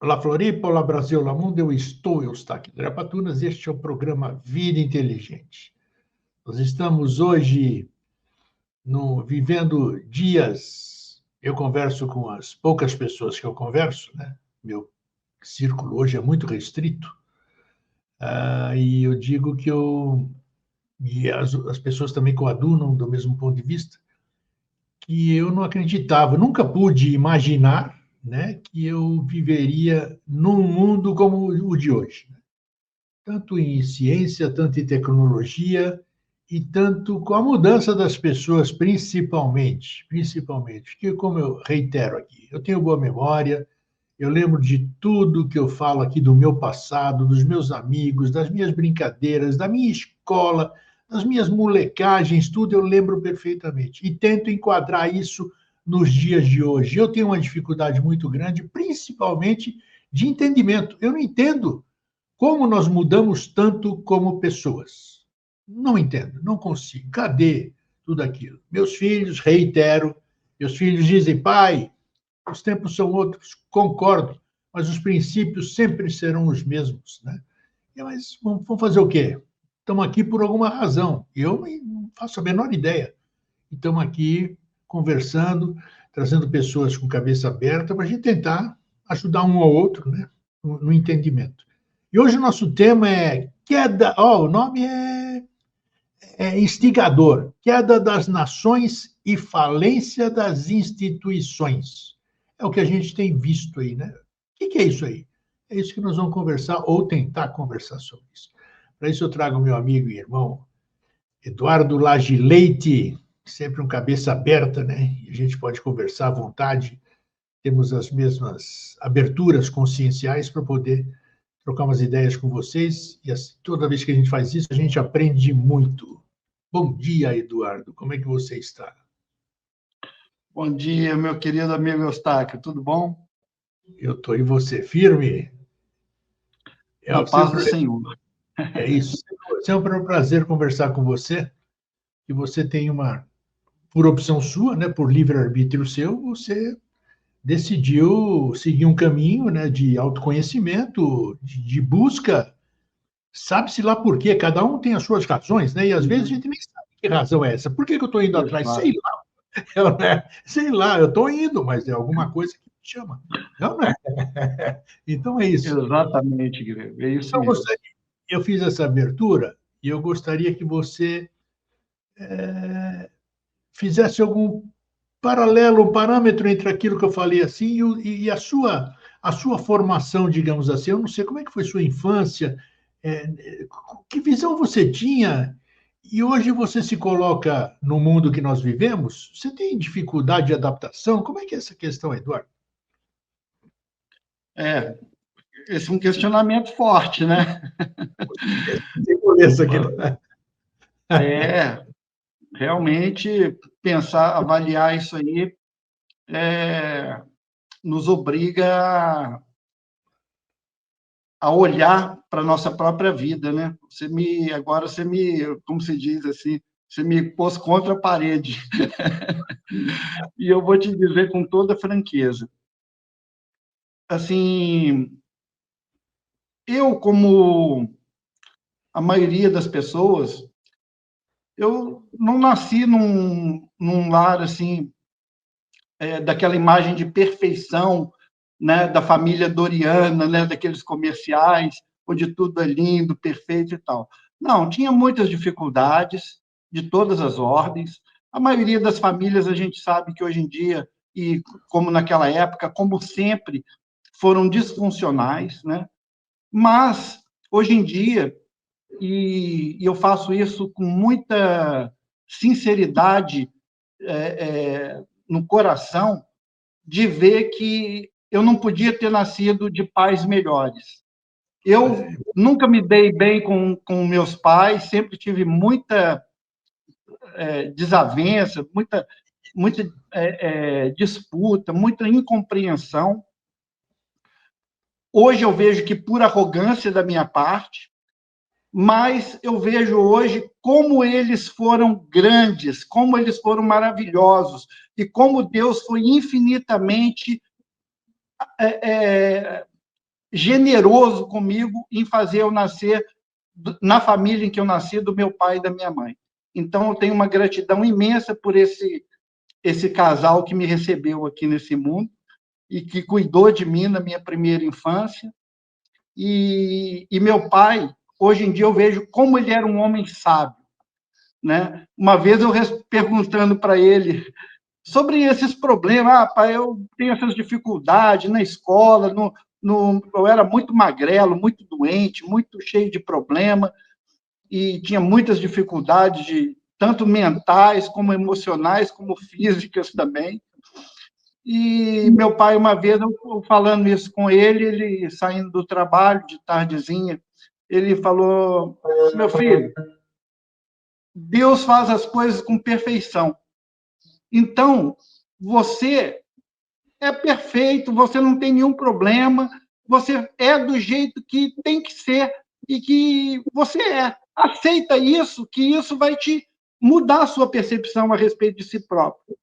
Olá, Floripa, olá, Brasil, olá, mundo, eu estou, Eustáquio André Patunas, este é o programa Vida Inteligente. Nós estamos hoje vivendo dias, eu converso com as poucas pessoas que eu converso, né? Meu círculo hoje é muito restrito, e eu digo que e as pessoas também coadunam do mesmo ponto de vista, que eu não acreditava, nunca pude imaginar, né, que eu viveria num mundo como o de hoje, tanto em ciência, tanto em tecnologia e tanto com a mudança das pessoas, principalmente, que como eu reitero aqui, eu tenho boa memória, eu lembro de tudo que eu falo aqui do meu passado, dos meus amigos, das minhas brincadeiras, da minha escola, das minhas molecagens, tudo eu lembro perfeitamente. E tento enquadrar isso nos dias de hoje. Eu tenho uma dificuldade muito grande, principalmente de entendimento. Eu não entendo como nós mudamos tanto como pessoas. Não entendo, não consigo. Cadê tudo aquilo? Meus filhos, reitero, meus filhos dizem, pai, os tempos são outros, concordo, mas os princípios sempre serão os mesmos, né? Mas vamos fazer o quê? Estamos aqui por alguma razão. Eu não faço a menor ideia. Estamos aqui conversando, trazendo pessoas com cabeça aberta para a gente tentar ajudar um ao outro, né? No entendimento. E hoje o nosso tema é queda. O nome é instigador: queda das nações e falência das instituições. É o que a gente tem visto aí, né? O que é isso aí? É isso que nós vamos conversar ou tentar conversar sobre isso. Para isso eu trago o meu amigo e irmão Eduardo Lage Leite, sempre um cabeça aberta, né? E a gente pode conversar à vontade, temos as mesmas aberturas conscienciais para poder trocar umas ideias com vocês, e toda vez que a gente faz isso, a gente aprende muito. Bom dia, Eduardo, como é que você está? Bom dia, meu querido amigo Eustáquio, tudo bom? Eu estou e você, firme? Na paz do Senhor. É isso. Sempre um prazer conversar com você, que você tem por opção sua, né, por livre-arbítrio seu, você decidiu seguir um caminho, né, de autoconhecimento, de busca, sabe-se lá por quê, cada um tem as suas razões, né, e às vezes a gente nem sabe que razão é essa. Por que eu estou indo atrás? Sei lá. Sei lá, eu estou indo, mas é alguma coisa que me chama. Não é? Então é isso. Exatamente, Grego, é isso Então, mesmo. eu fiz essa abertura e eu gostaria que você fizesse algum paralelo, um parâmetro entre aquilo que eu falei assim e a sua formação, digamos assim. Eu não sei como é que foi sua infância, que visão você tinha, e hoje você se coloca no mundo que nós vivemos, você tem dificuldade de adaptação? Como é que é essa questão, Eduardo? Esse é um questionamento forte, né? Tem moleza aqui, né? Realmente, pensar, avaliar isso aí nos obriga a olhar para a nossa própria vida, né? Agora você me, como se diz assim, você me pôs contra a parede. E eu vou te dizer com toda franqueza, assim, eu, como a maioria das pessoas, eu não nasci num lar, assim, daquela imagem de perfeição, né, da família Doriana, né, daqueles comerciais, onde tudo é lindo, perfeito e tal. Não, tinha muitas dificuldades, de todas as ordens. A maioria das famílias, a gente sabe que hoje em dia, e como naquela época, como sempre, foram disfuncionais, né? Mas, hoje em dia, e eu faço isso com muita sinceridade no coração, de ver que eu não podia ter nascido de pais melhores. Eu nunca me dei bem com meus pais, sempre tive muita desavença, muita disputa, muita incompreensão. Hoje eu vejo que por arrogância da minha parte, mas eu vejo hoje como eles foram grandes, como eles foram maravilhosos, e como Deus foi infinitamente generoso comigo em fazer eu nascer na família em que eu nasci, do meu pai e da minha mãe. Então, eu tenho uma gratidão imensa por esse casal que me recebeu aqui nesse mundo e que cuidou de mim na minha primeira infância. E meu pai, hoje em dia, eu vejo como ele era um homem sábio, né? Uma vez eu perguntando para ele sobre esses problemas, pai, eu tenho essas dificuldades na escola, eu era muito magrelo, muito doente, muito cheio de problema, e tinha muitas dificuldades, tanto mentais, como emocionais, como físicas também. E meu pai, uma vez, eu falando isso com ele saindo do trabalho, de tardezinha, ele falou: meu filho, Deus faz as coisas com perfeição. Então, você é perfeito, você não tem nenhum problema, você é do jeito que tem que ser e que você é. Aceita isso, que isso vai te mudar a sua percepção a respeito de si próprio.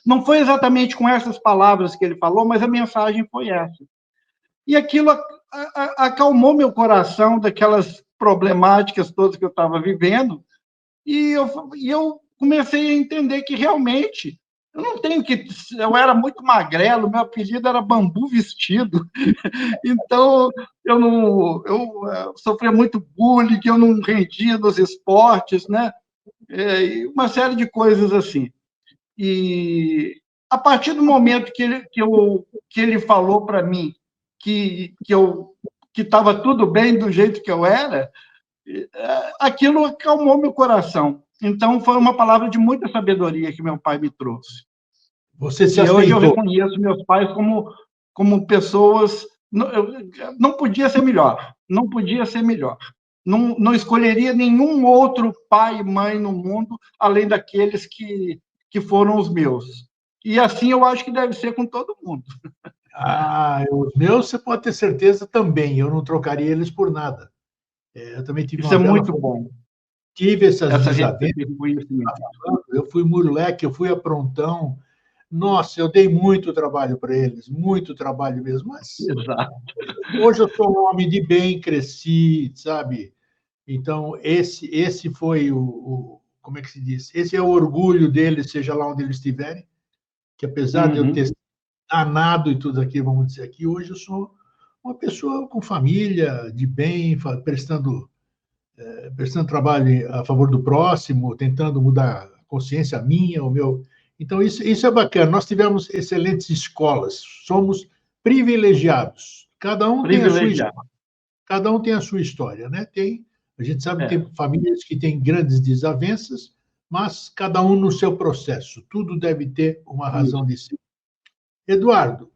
Não foi exatamente com essas palavras que ele falou, mas a mensagem foi essa. E aquilo acalmou meu coração daquelas problemáticas todas que eu estava vivendo, e eu comecei a entender que realmente eu não tenho que. Eu era muito magrelo, meu apelido era Bambu Vestido, então eu não. Eu sofria muito bullying, que eu não rendia nos esportes, né? E uma série de coisas assim. E a partir do momento que ele falou para mim que estava tudo bem do jeito que eu era, aquilo acalmou meu coração. Então, foi uma palavra de muita sabedoria que meu pai me trouxe. Você se E hoje eu aceitou. reconheço meus pais como pessoas. Não podia ser melhor. Não podia ser melhor. Não escolheria nenhum outro pai e mãe no mundo, além daqueles que foram os meus. E assim eu acho que deve ser com todo mundo. Os meus você pode ter certeza também, eu não trocaria eles por nada. Eu também tive Isso uma é bela. muito bom, Tive essas essa desavenças, reconhecimento. eu fui moleque, eu fui aprontão. Nossa, eu dei muito trabalho para eles, muito trabalho mesmo. Mas Exato. hoje eu sou um homem de bem, cresci, sabe? Então, esse foi como é que se diz? Esse é o orgulho deles, seja lá onde eles estiverem, que apesar de eu ter danado e tudo aqui, vamos dizer aqui, hoje eu sou uma pessoa com família, de bem, prestando trabalho a favor do próximo, tentando mudar a consciência minha, o meu. Então, isso é bacana. Nós tivemos excelentes escolas, somos privilegiados. Privilegiado. Cada um tem a sua história, né? A gente sabe que É. tem famílias que têm grandes desavenças, mas cada um no seu processo. Tudo deve ter uma razão de ser. Eduardo,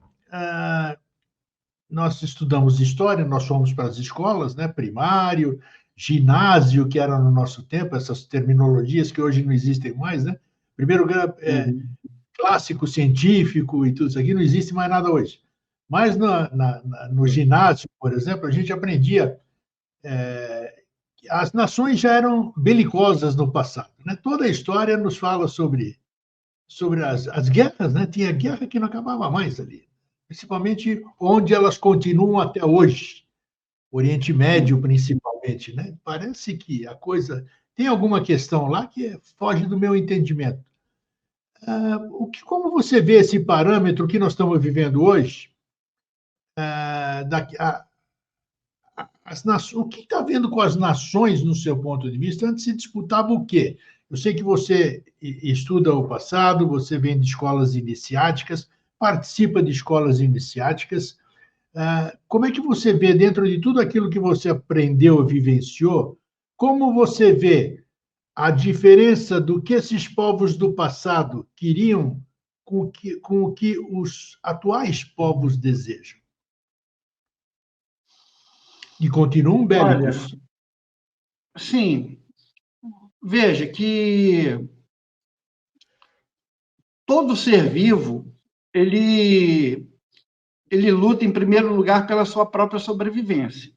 nós estudamos história, nós fomos para as escolas, né? Primário, ginásio, que era no nosso tempo, essas terminologias que hoje não existem mais, né? Primeiro grau, clássico científico e tudo isso aqui, não existe mais nada hoje. Mas no ginásio, por exemplo, a gente aprendia. As nações já eram belicosas no passado, né? Toda a história nos fala sobre as guerras, né? Tinha guerra que não acabava mais ali, principalmente onde elas continuam até hoje, Oriente Médio principalmente, né? Parece que a coisa tem alguma questão lá que foge do meu entendimento. Como você vê esse parâmetro que nós estamos vivendo hoje? O que está vendo com as nações, no seu ponto de vista? Antes se disputava o quê? Eu sei que você estuda o passado, você vem de escolas iniciáticas, participa de escolas iniciáticas. Como é que você vê, dentro de tudo aquilo que você aprendeu, vivenciou, como você vê a diferença do que esses povos do passado queriam com o que os atuais povos desejam? E continuam Olha, bélicos. sim, veja que todo ser vivo, ele, ele luta, em primeiro lugar, pela sua própria sobrevivência.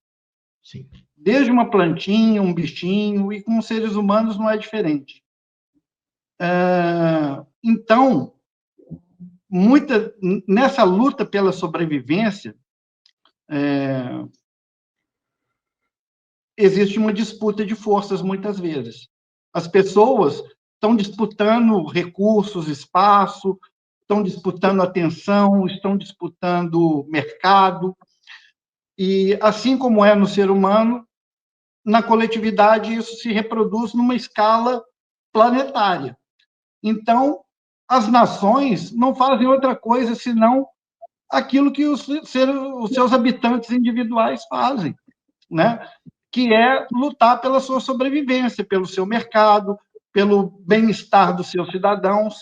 Sim. Desde uma plantinha, um bichinho, e com os seres humanos não é diferente. Então, nessa luta pela sobrevivência, existe uma disputa de forças muitas vezes. As pessoas estão disputando recursos, espaço, estão disputando atenção, estão disputando mercado, e assim como é no ser humano, na coletividade isso se reproduz numa escala planetária. Então, as nações não fazem outra coisa senão aquilo que os seus habitantes individuais fazem, né? Que é lutar pela sua sobrevivência, pelo seu mercado, pelo bem-estar dos seus cidadãos.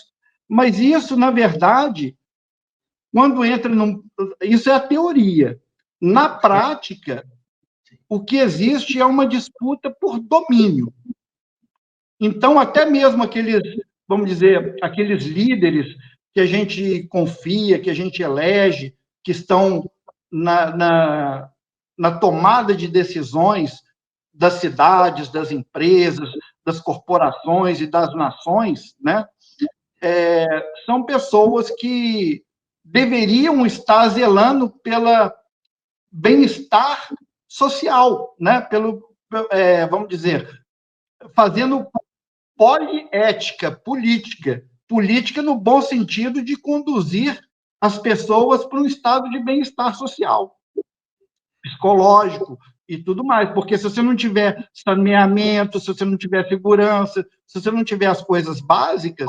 Mas isso, na verdade, quando entra num... Isso é a teoria. Na prática, o que existe é uma disputa por domínio. Então, até mesmo aqueles, vamos dizer, aqueles líderes que a gente confia, que a gente elege, que estão na tomada de decisões das cidades, das empresas, das corporações e das nações, né? São pessoas que deveriam estar zelando pelo bem-estar social, né? Vamos dizer, fazendo poliética, política no bom sentido de conduzir as pessoas para um estado de bem-estar social, psicológico e tudo mais, porque se você não tiver saneamento, se você não tiver segurança, se você não tiver as coisas básicas,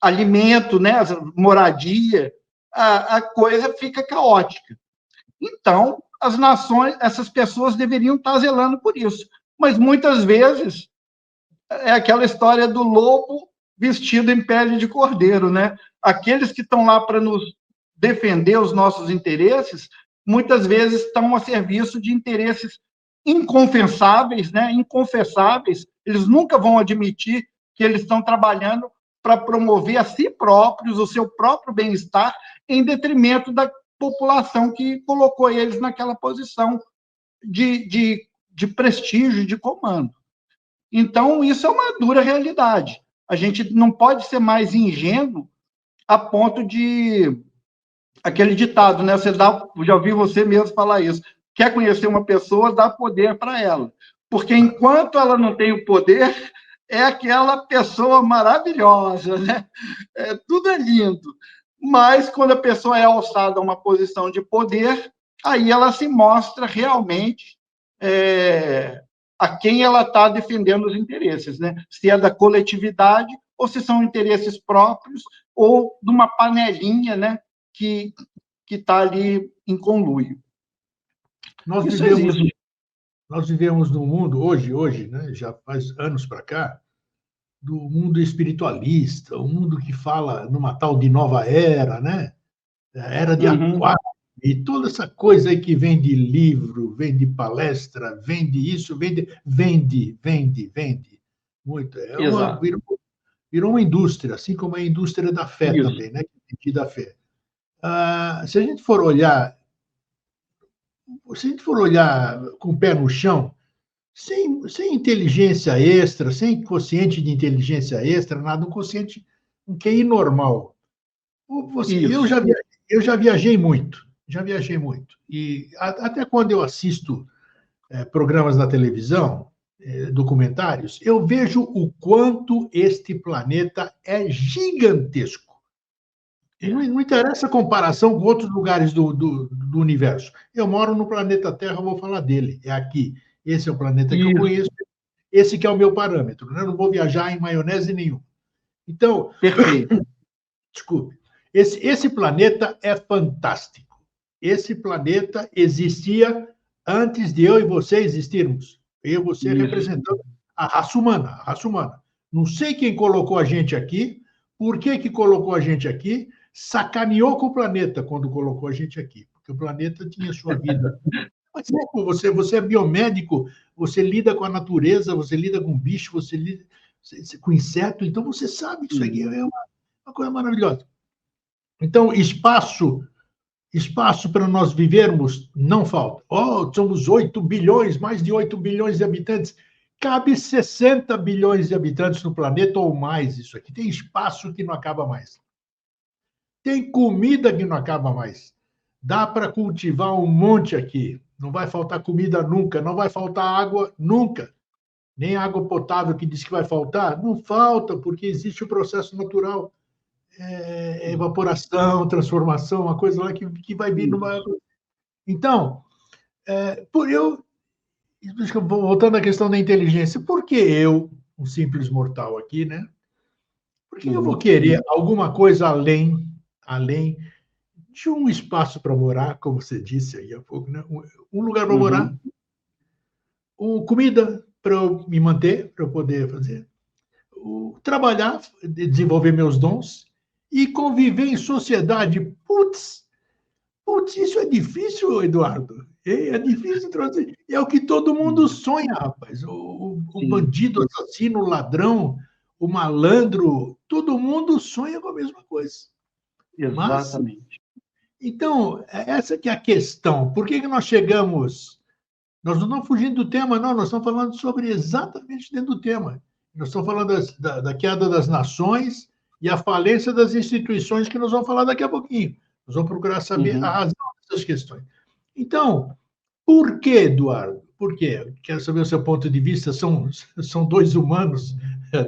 alimento, né, moradia, a coisa fica caótica. Então, as nações, essas pessoas deveriam estar zelando por isso, mas muitas vezes é aquela história do lobo vestido em pele de cordeiro, né? Aqueles que estão lá para nos defender os nossos interesses, muitas vezes estão a serviço de interesses inconfessáveis, né? Inconfessáveis. Eles nunca vão admitir que eles estão trabalhando para promover a si próprios, o seu próprio bem-estar, em detrimento da população que colocou eles naquela posição de prestígio, de comando. Então, isso é uma dura realidade. A gente não pode ser mais ingênuo a ponto de... Aquele ditado, né? Já ouvi você mesmo falar isso. Quer conhecer uma pessoa, dá poder para ela. Porque enquanto ela não tem o poder, é aquela pessoa maravilhosa, né? Tudo é lindo. Mas quando a pessoa é alçada a uma posição de poder, aí ela se mostra realmente a quem ela está defendendo os interesses, né? Se é da coletividade ou se são interesses próprios ou de uma panelinha, né? Que está ali em conluio. Isso existe. Nós vivemos num mundo, hoje, né, já faz anos para cá, do mundo espiritualista, um mundo que fala numa tal de nova era, né? Era de Aquário, e toda essa coisa aí que vem de livro, vem de palestra, vem de isso, vende. Muito. Virou uma indústria, assim como é a indústria da fé isso. Também, né? Da fé. Se a gente for olhar com o pé no chão, sem inteligência extra, sem quociente de inteligência extra, nada, um quociente, um QI normal. Eu já viajei muito, E até quando eu assisto programas na televisão, documentários, eu vejo o quanto este planeta é gigantesco. Não interessa a comparação com outros lugares do universo. Eu moro no planeta Terra, vou falar dele. É aqui. Esse é o planeta que eu conheço. Esse que é o meu parâmetro. Né? Eu não vou viajar em maionese nenhum. Então, perfeito. Desculpe. Esse planeta é fantástico. Esse planeta existia antes de eu e você existirmos. Eu e você representando a raça humana. Não sei quem colocou a gente aqui, por que colocou a gente aqui, sacaneou com o planeta quando colocou a gente aqui, porque o planeta tinha sua vida. Mas você é biomédico, você lida com a natureza, você lida com bicho, você lida com inseto, então você sabe que isso aqui é uma coisa maravilhosa. Então, espaço para nós vivermos não falta. Somos 8 bilhões, mais de 8 bilhões de habitantes. Cabe 60 bilhões de habitantes no planeta ou mais isso aqui. Tem espaço que não acaba mais. Tem comida que não acaba mais. Dá para cultivar um monte aqui. Não vai faltar comida nunca, não vai faltar água nunca. Nem água potável que diz que vai faltar, não falta, porque existe o processo natural. Evaporação, transformação, uma coisa lá que vai vir numa. Então, por eu. Voltando à questão da inteligência, por que eu, um simples mortal aqui, né? Por que eu vou querer alguma coisa além de um espaço para morar, como você disse aí há pouco, né? Um lugar para morar, comida para eu me manter, para eu poder fazer, trabalhar, desenvolver meus dons e conviver em sociedade. Putz, isso é difícil, Eduardo. É difícil trazer. É o que todo mundo sonha, rapaz. O bandido, o assassino, o ladrão, o malandro, todo mundo sonha com a mesma coisa. Exatamente. Mas, então, essa que é a questão. Por que nós chegamos... Nós não estamos fugindo do tema, não. Nós estamos falando sobre exatamente dentro do tema. Nós estamos falando da queda das nações e a falência das instituições, que nós vamos falar daqui a pouquinho. Nós vamos procurar saber a razão dessas questões. Então, por que, Eduardo? Por quê? Quero saber o seu ponto de vista. São dois humanos,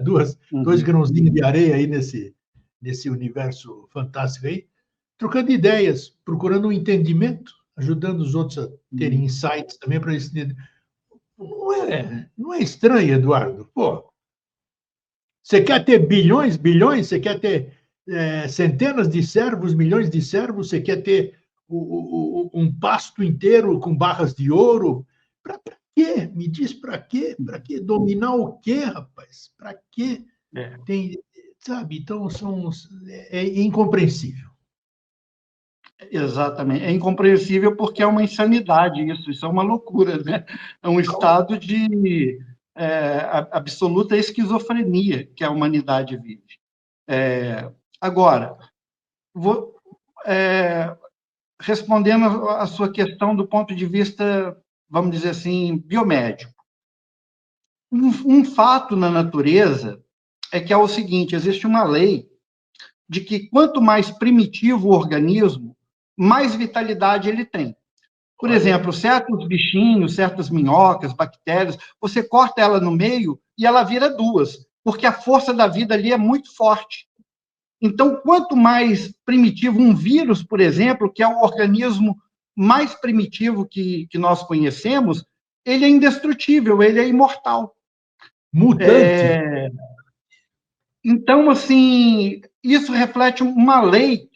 dois grãozinhos de areia aí nesse universo fantástico aí, trocando ideias, procurando um entendimento, ajudando os outros a terem insights também para eles entenderem. Não é estranho, Eduardo? Pô, você quer ter bilhões? Você quer ter centenas de servos, milhões de servos? Você quer ter um pasto inteiro com barras de ouro? Para quê? Me diz para quê? Para quê? Dominar o quê, rapaz? Para quê? Tem, sabe? Então, é incompreensível. Exatamente. É incompreensível porque é uma insanidade isso é uma loucura, né? É um estado de absoluta esquizofrenia que a humanidade vive. Agora, respondendo a sua questão do ponto de vista, vamos dizer assim, biomédico. Um fato na natureza é que é o seguinte, existe uma lei de que quanto mais primitivo o organismo, mais vitalidade ele tem. Por exemplo, certos bichinhos, certas minhocas, bactérias, você corta ela no meio e ela vira duas, porque a força da vida ali é muito forte. Então, quanto mais primitivo um vírus, por exemplo, que é o organismo mais primitivo que nós conhecemos, ele é indestrutível, ele é imortal. Mutante. Então, assim, isso reflete uma lei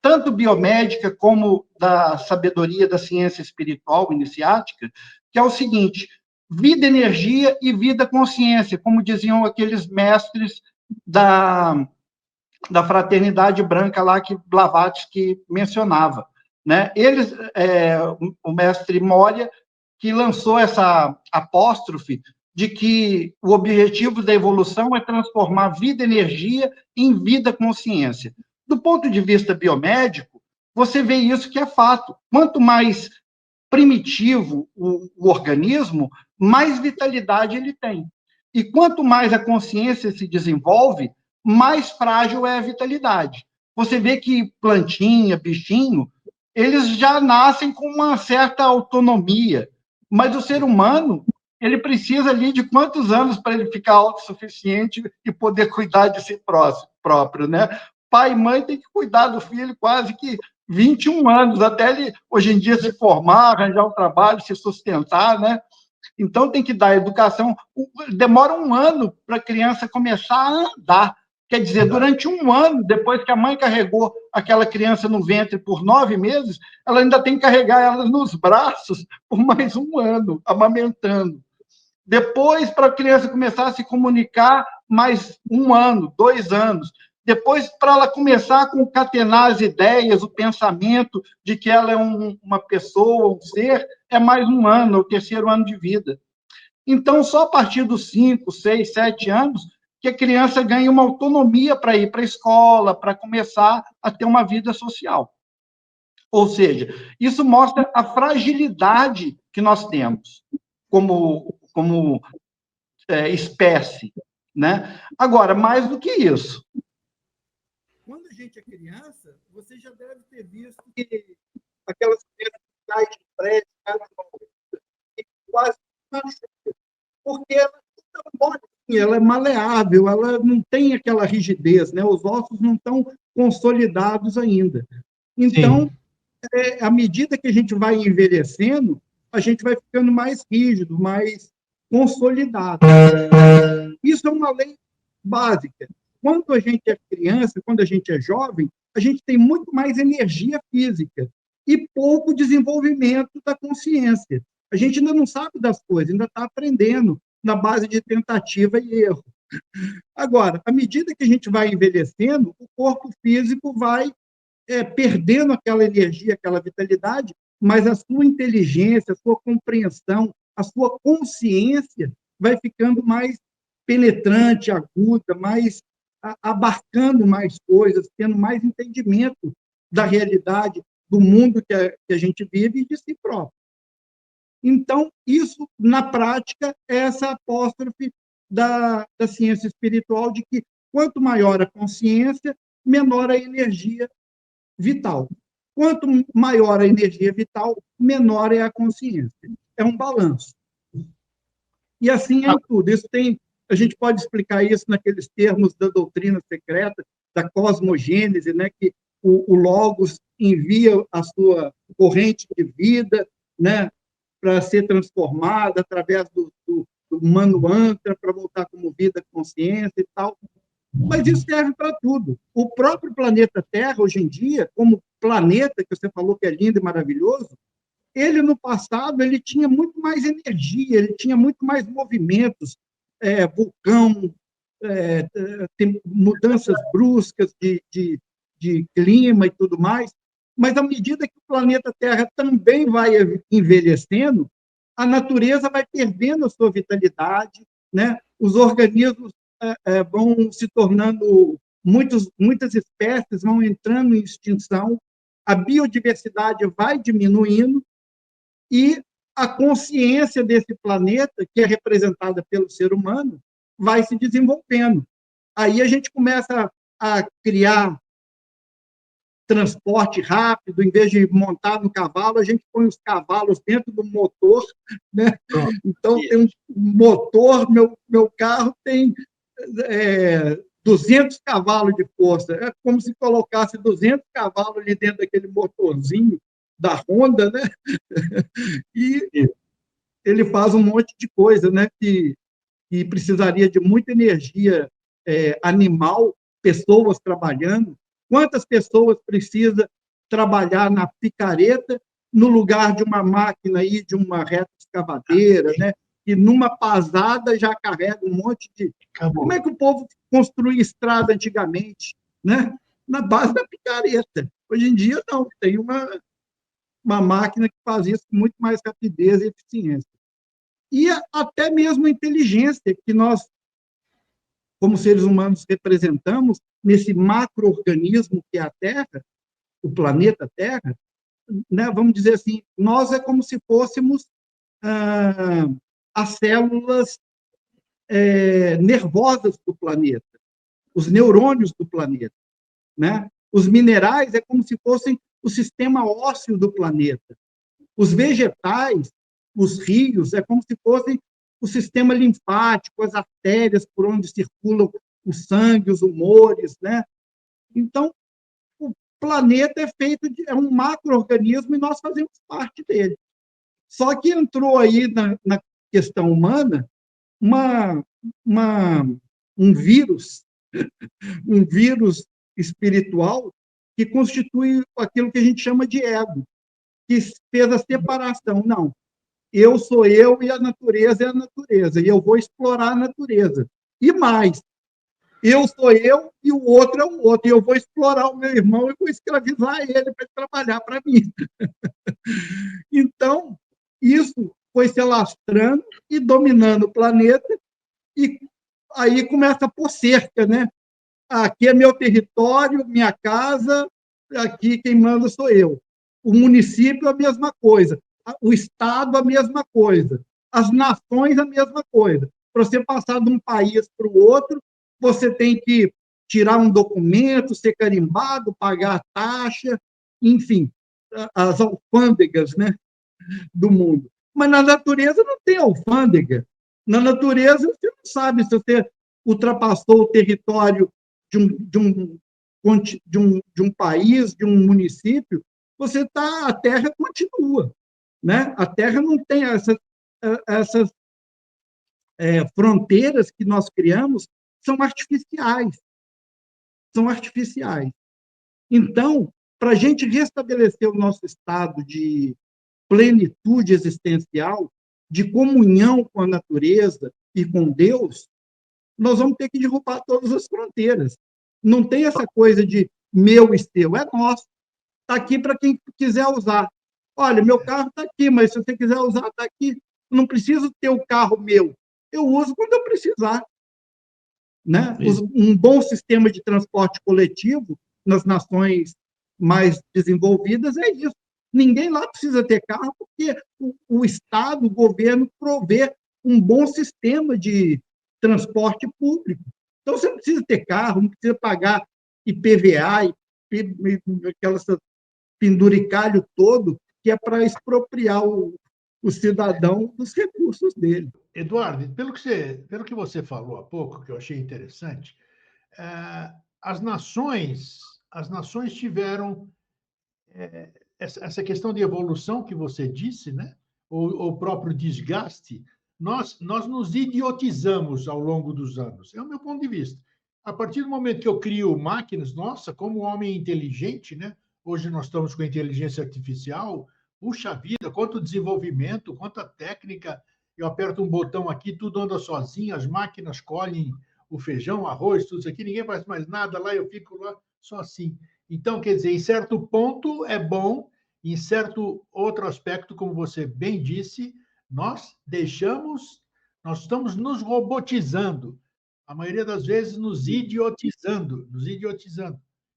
tanto biomédica como da sabedoria da ciência espiritual iniciática, que é o seguinte: vida, energia e vida, consciência, como diziam aqueles mestres da fraternidade branca lá que Blavatsky mencionava, né? Eles, o mestre Moria, que lançou essa apóstrofe de que o objetivo da evolução é transformar vida, energia em vida, consciência. Do ponto de vista biomédico, você vê isso que é fato. Quanto mais primitivo o organismo, mais vitalidade ele tem. E quanto mais a consciência se desenvolve, mais frágil é a vitalidade. Você vê que plantinha, bichinho, eles já nascem com uma certa autonomia, mas o ser humano, ele precisa ali de quantos anos para ele ficar autossuficiente e poder cuidar de si próprio, né? Pai e mãe tem que cuidar do filho quase que 21 anos, até ele, hoje em dia, se formar, arranjar um trabalho, se sustentar, né? Então, tem que dar educação. Demora um ano para a criança começar a andar. Quer dizer, durante um ano, depois que a mãe carregou aquela criança no ventre por 9 meses, ela ainda tem que carregar ela nos braços por mais um ano, amamentando. Depois, para a criança começar a se comunicar, mais um ano, 2 anos. Depois, para ela começar a concatenar as ideias, o pensamento de que ela é uma pessoa, um ser, é mais um ano, o 3º ano de vida. Então, só a partir dos 5, 6, 7 anos que a criança ganha uma autonomia para ir para a escola, para começar a ter uma vida social. Ou seja, isso mostra a fragilidade que nós temos como espécie, né? Agora, mais do que isso, gente é criança, você já deve ter visto que aquelas crianças que caem de prédio, quase machuca, porque ela é maleável, ela não tem aquela rigidez, né? Os ossos não estão consolidados ainda. Então, à medida que a gente vai envelhecendo, a gente vai ficando mais rígido, mais consolidado. Isso é uma lei básica. Quando a gente é criança, quando a gente é jovem, a gente tem muito mais energia física e pouco desenvolvimento da consciência. A gente ainda não sabe das coisas, ainda está aprendendo na base de tentativa e erro. Agora, à medida que a gente vai envelhecendo, o corpo físico vai perdendo aquela energia, aquela vitalidade, mas a sua inteligência, a sua compreensão, a sua consciência vai ficando mais penetrante, aguda, mais abarcando mais coisas, tendo mais entendimento da realidade, do mundo que a gente vive e de si próprio. Então, isso, na prática, é essa apóstrofe da ciência espiritual de que quanto maior a consciência, menor a energia vital. Quanto maior a energia vital, menor é a consciência. É um balanço. E assim é em tudo. A gente pode explicar isso naqueles termos da doutrina secreta, da cosmogênese, né, que o Logos envia a sua corrente de vida, né, para ser transformada através do Manvantara, para voltar como vida, consciência e tal. Mas isso serve para tudo. O próprio planeta Terra, hoje em dia, como planeta, que você falou que é lindo e maravilhoso, ele, no passado, ele tinha muito mais energia, ele tinha muito mais movimentos, vulcão, tem mudanças bruscas de clima e tudo mais, mas à medida que o planeta Terra também vai envelhecendo, a natureza vai perdendo a sua vitalidade, né? Os organismos vão se tornando, muitas espécies vão entrando em extinção, a biodiversidade vai diminuindo e a consciência desse planeta, que é representada pelo ser humano, vai se desenvolvendo. Aí a gente começa a criar transporte rápido, em vez de montar no cavalo, a gente põe os cavalos dentro do motor, né? Então, tem um motor, meu carro tem 200 cavalos de força, é como se colocasse 200 cavalos ali dentro daquele motorzinho da Honda, né? E ele faz um monte de coisa, né? Que precisaria de muita energia animal, pessoas trabalhando. Quantas pessoas precisa trabalhar na picareta no lugar de uma máquina aí, de uma reta escavadeira, né? Que numa pasada já carrega um monte de... Acabou. Como é que o povo construía estrada antigamente, né? Na base da picareta. Hoje em dia, não. Tem uma máquina que faz isso com muito mais rapidez e eficiência. E até mesmo a inteligência que nós, como seres humanos, representamos nesse macro-organismo que é a Terra, o planeta Terra, né? Vamos dizer assim, nós é como se fôssemos as células nervosas do planeta, os neurônios do planeta, né? Os minerais é como se fossem o sistema ósseo do planeta. Os vegetais, os rios, é como se fossem o sistema linfático, as artérias por onde circulam o sangue, os humores, né? Então, o planeta é um macro-organismo e nós fazemos parte dele. Só que entrou aí na questão humana um vírus espiritual que constitui aquilo que a gente chama de ego, que fez a separação. Não, eu sou eu e a natureza é a natureza, e eu vou explorar a natureza. E mais, eu sou eu e o outro é o outro, e eu vou explorar o meu irmão e vou escravizar ele para trabalhar para mim. Então, isso foi se alastrando e dominando o planeta, e aí começa a pôr cerca, né? Aqui é meu território, minha casa, aqui quem manda sou eu. O município, a mesma coisa. O Estado, a mesma coisa. As nações, a mesma coisa. Para você passar de um país para o outro, você tem que tirar um documento, ser carimbado, pagar a taxa, enfim, as alfândegas, né, do mundo. Mas na natureza não tem alfândega. Na natureza, você não sabe se você ultrapassou o território de um país, de um município, a terra continua. Né? A terra não tem essas fronteiras que nós criamos, são artificiais. São artificiais. Então, para a gente restabelecer o nosso estado de plenitude existencial, de comunhão com a natureza e com Deus, nós vamos ter que derrubar todas as fronteiras. Não tem essa coisa de meu e seu, é nosso. Está aqui para quem quiser usar. Olha, meu carro está aqui, mas se você quiser usar, está aqui. Eu não preciso ter o carro meu. Eu uso quando eu precisar. Né? Um bom sistema de transporte coletivo nas nações mais desenvolvidas é isso. Ninguém lá precisa ter carro, porque o Estado, o governo, provê um bom sistema de transporte público. Então, você não precisa ter carro, não precisa pagar IPVA, aquela penduricalho todo, que é para expropriar o cidadão dos recursos dele. Eduardo, pelo que você falou há pouco, que eu achei interessante, as nações tiveram essa questão de evolução que você disse, né? O próprio desgaste. Nós nos idiotizamos ao longo dos anos. É o meu ponto de vista. A partir do momento que eu crio máquinas, nossa, como homem inteligente, né? Hoje nós estamos com a inteligência artificial. Puxa vida, quanto desenvolvimento, quanta técnica. Eu aperto um botão aqui, tudo anda sozinho, as máquinas colhem o feijão, arroz, tudo isso aqui, ninguém faz mais nada lá, eu fico lá só assim. Então, quer dizer, em certo ponto é bom, em certo outro aspecto, como você bem disse, nós estamos nos robotizando, a maioria das vezes nos idiotizando.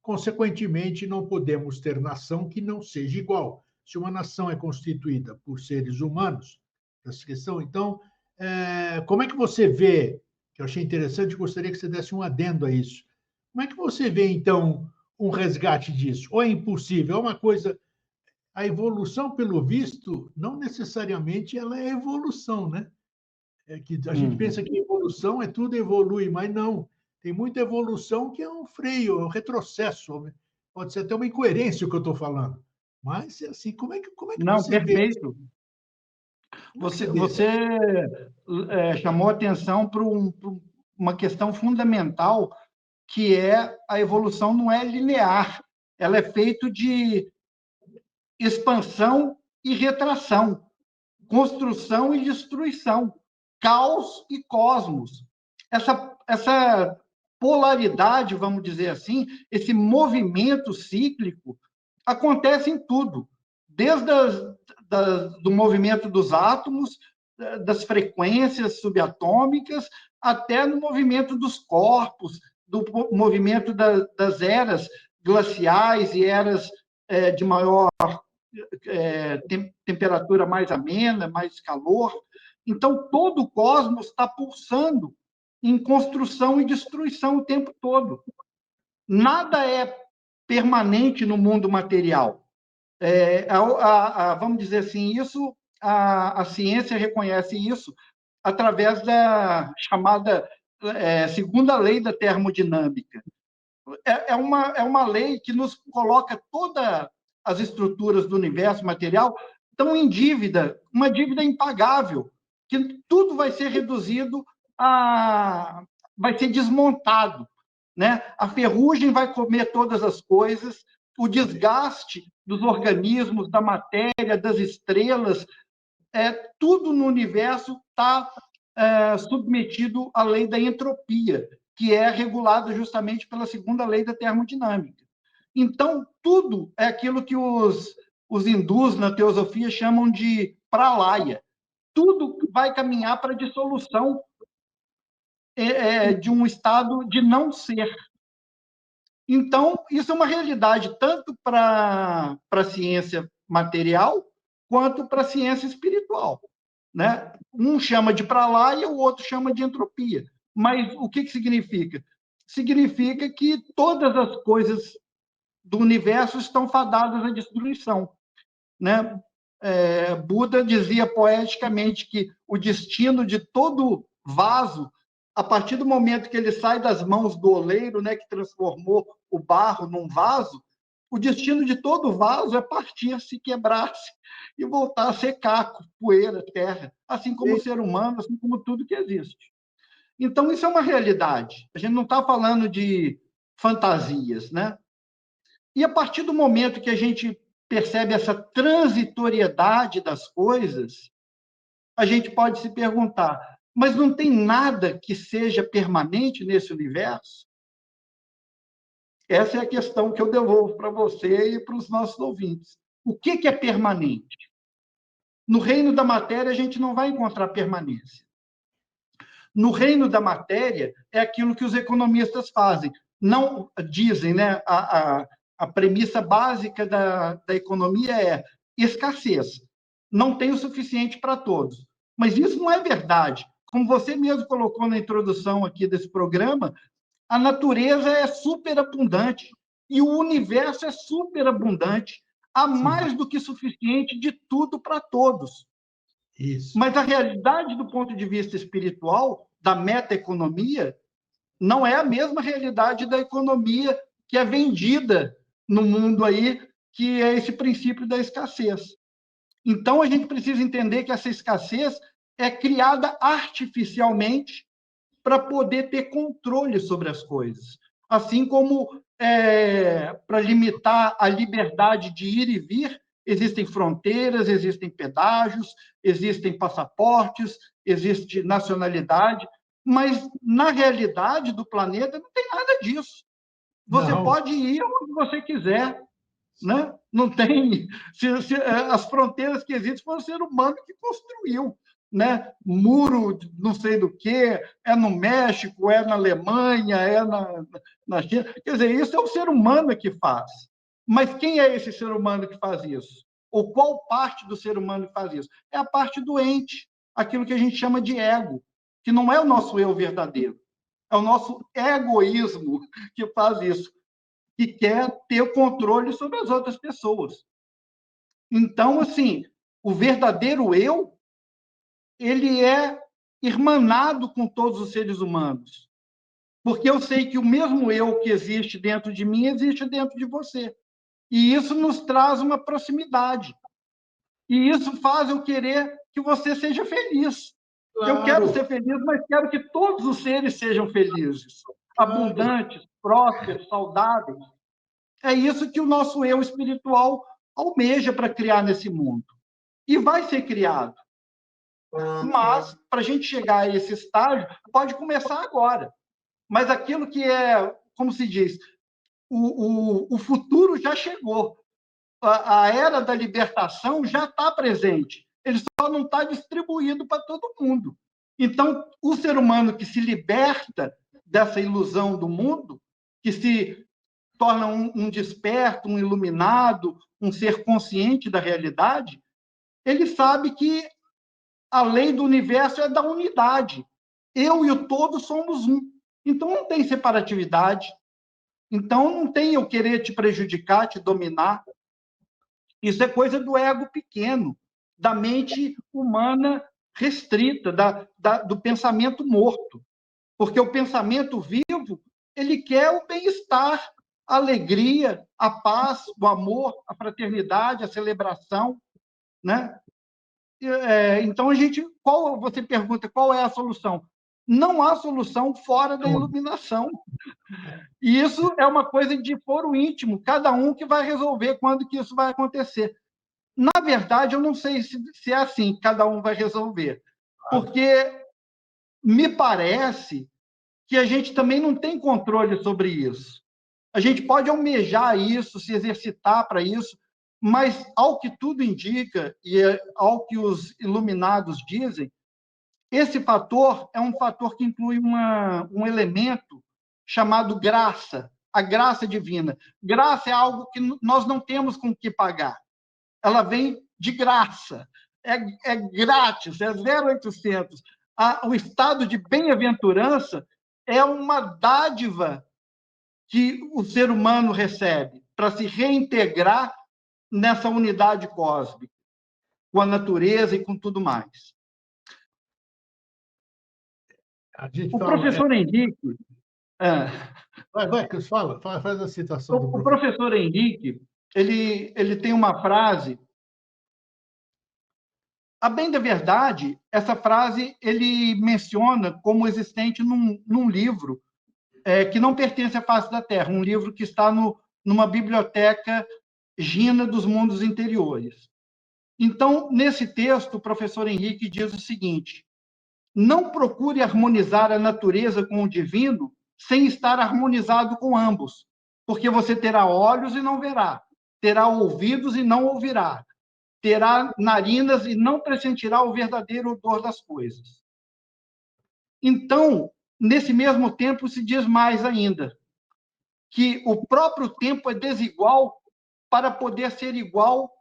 Consequentemente, não podemos ter nação que não seja igual. Se uma nação é constituída por seres humanos, essa questão, então, como é que você vê, que eu achei interessante, gostaria que você desse um adendo a isso. Como é que você vê, então, um resgate disso? Ou é impossível? É uma coisa. A evolução, pelo visto, não necessariamente ela é evolução, né? É que a gente pensa que evolução é tudo evolui, mas não. Tem muita evolução que é um freio, é um retrocesso. Pode ser até uma incoerência o que eu estou falando. Mas, assim, como é que não, você vê? Perfeito. Você chamou atenção para uma questão fundamental, que é a evolução não é linear, ela é feita de expansão e retração, construção e destruição, caos e cosmos. Essa polaridade, vamos dizer assim, esse movimento cíclico, acontece em tudo, desde do movimento dos átomos, das frequências subatômicas, até no movimento dos corpos, do movimento das eras glaciais e eras de maior temperatura mais amena, mais calor. Então, todo o cosmos está pulsando em construção e destruição o tempo todo. Nada é permanente no mundo material. Vamos dizer assim, a ciência reconhece isso através da chamada segunda lei da termodinâmica. É uma lei que nos coloca todas as estruturas do universo material estão em dívida, uma dívida impagável, que tudo vai ser reduzido vai ser desmontado, né? A ferrugem vai comer todas as coisas, o desgaste dos organismos, da matéria, das estrelas, tudo no universo está submetido à lei da entropia, que é regulada justamente pela segunda lei da termodinâmica. Então, tudo é aquilo que os hindus, na teosofia, chamam de pralaya. Tudo vai caminhar para a dissolução de um estado de não ser. Então, isso é uma realidade tanto para a ciência material quanto para a ciência espiritual. Né? Um chama de pralaya, o outro chama de entropia. Mas o que significa? significa que todas as coisas do universo estão fadadas à destruição, né? Buda dizia poeticamente que o destino de todo vaso, a partir do momento que ele sai das mãos do oleiro, né, que transformou o barro num vaso, o destino de todo vaso é partir-se, quebrar-se e voltar a ser caco, poeira, terra, assim como o ser humano, assim como tudo que existe. Então, isso é uma realidade. A gente não está falando de fantasias, né? E a partir do momento que a gente percebe essa transitoriedade das coisas, a gente pode se perguntar, mas não tem nada que seja permanente nesse universo? Essa é a questão que eu devolvo para você e para os nossos ouvintes. O que é permanente? No reino da matéria, a gente não vai encontrar permanência. No reino da matéria, é aquilo que os economistas fazem. Não dizem, né? A premissa básica da economia é escassez. Não tem o suficiente para todos. Mas isso não é verdade. Como você mesmo colocou na introdução aqui desse programa, a natureza é superabundante e o universo é superabundante. Há mais do que suficiente de tudo para todos. Isso. Mas a realidade do ponto de vista espiritual, da meta-economia, não é a mesma realidade da economia que é vendida no mundo aí, que é esse princípio da escassez. Então, a gente precisa entender que essa escassez é criada artificialmente para poder ter controle sobre as coisas. Assim como para limitar a liberdade de ir e vir, existem fronteiras, existem pedágios, existem passaportes, existe nacionalidade, mas na realidade do planeta não tem nada disso. Você pode ir onde você quiser, né? Não tem. As fronteiras que existem foi o ser humano que construiu, né? Muro, não sei do que, é no México, é na Alemanha, é na China. Quer dizer, isso é o ser humano que faz. Mas quem é esse ser humano que faz isso? Ou qual parte do ser humano que faz isso? É a parte doente, aquilo que a gente chama de ego, que não é o nosso eu verdadeiro, é o nosso egoísmo que faz isso, que quer ter o controle sobre as outras pessoas. Então, assim, o verdadeiro eu, ele é irmanado com todos os seres humanos. Porque eu sei que o mesmo eu que existe dentro de mim existe dentro de você. E isso nos traz uma proximidade. E isso faz eu querer que você seja feliz. Claro. Eu quero ser feliz, mas quero que todos os seres sejam felizes, abundantes, prósperos, saudáveis. É isso que o nosso eu espiritual almeja para criar nesse mundo. E vai ser criado. Mas, para a gente chegar a esse estágio, pode começar agora. Mas aquilo que é, como se diz, o futuro já chegou. A era da libertação já está presente. Ele só não está distribuído para todo mundo. Então, o ser humano que se liberta dessa ilusão do mundo, que se torna um desperto, um iluminado, um ser consciente da realidade, ele sabe que a lei do universo é da unidade. Eu e o todo somos um. Então não tem separatividade. Então não tem eu querer te prejudicar, te dominar. Isso é coisa do ego pequeno, da mente humana restrita, do pensamento morto. Porque o pensamento vivo, ele quer o bem-estar, a alegria, a paz, o amor, a fraternidade, a celebração, né? Então, você pergunta qual é a solução? Não há solução fora da iluminação. E isso é uma coisa de foro íntimo, cada um que vai resolver quando que isso vai acontecer. Na verdade, eu não sei se é assim, cada um vai resolver. Porque me parece que a gente também não tem controle sobre isso. A gente pode almejar isso, se exercitar para isso, mas, ao que tudo indica, e ao que os iluminados dizem, esse fator é um fator que inclui um elemento chamado graça, a graça divina. Graça é algo que nós não temos com que pagar. Ela vem de graça, é grátis, é 0800. O estado de bem-aventurança é uma dádiva que o ser humano recebe para se reintegrar nessa unidade cósmica, com a natureza e com tudo mais. A gente O fala... professor Henrique... faz a citação do O professor. professor Henrique, ele tem uma frase... A bem da verdade, essa frase ele menciona como existente num livro que não pertence à face da Terra, um livro que está numa biblioteca Gina dos Mundos Interiores. Então, nesse texto, o professor Henrique diz o seguinte: não procure harmonizar a natureza com o divino sem estar harmonizado com ambos, porque você terá olhos e não verá, terá ouvidos e não ouvirá, terá narinas e não pressentirá o verdadeiro odor das coisas. Então, nesse mesmo tempo, se diz mais ainda, que o próprio tempo é desigual para poder ser igual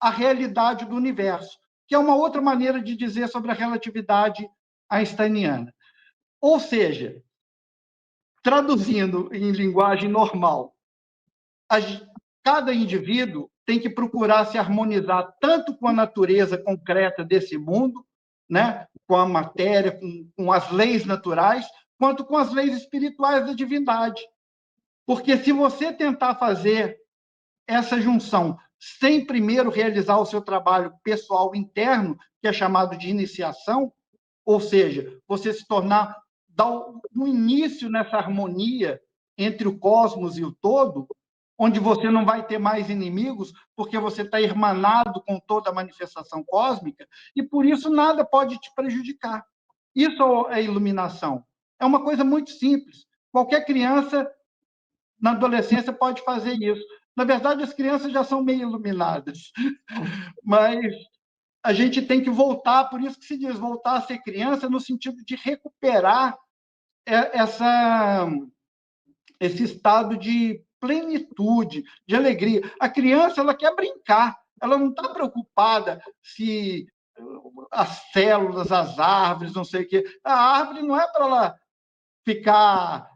à realidade do universo, que é uma outra maneira de dizer sobre a relatividade einsteiniana. Ou seja, traduzindo em linguagem normal, cada indivíduo tem que procurar se harmonizar tanto com a natureza concreta desse mundo, né, com a matéria, com as leis naturais, quanto com as leis espirituais da divindade. Porque se você tentar fazer essa junção sem primeiro realizar o seu trabalho pessoal interno, que é chamado de iniciação, ou seja, você se tornar, dar um início nessa harmonia entre o cosmos e o todo, onde você não vai ter mais inimigos, porque você está irmanado com toda a manifestação cósmica, e por isso nada pode te prejudicar. Isso é iluminação. É uma coisa muito simples. Qualquer criança, na adolescência, pode fazer isso. Na verdade, as crianças já são meio iluminadas, mas a gente tem que voltar, por isso que se diz voltar a ser criança, no sentido de recuperar esse estado de plenitude, de alegria. A criança, ela quer brincar, ela não está preocupada se as células, as árvores, não sei o quê. A árvore não é para ela ficar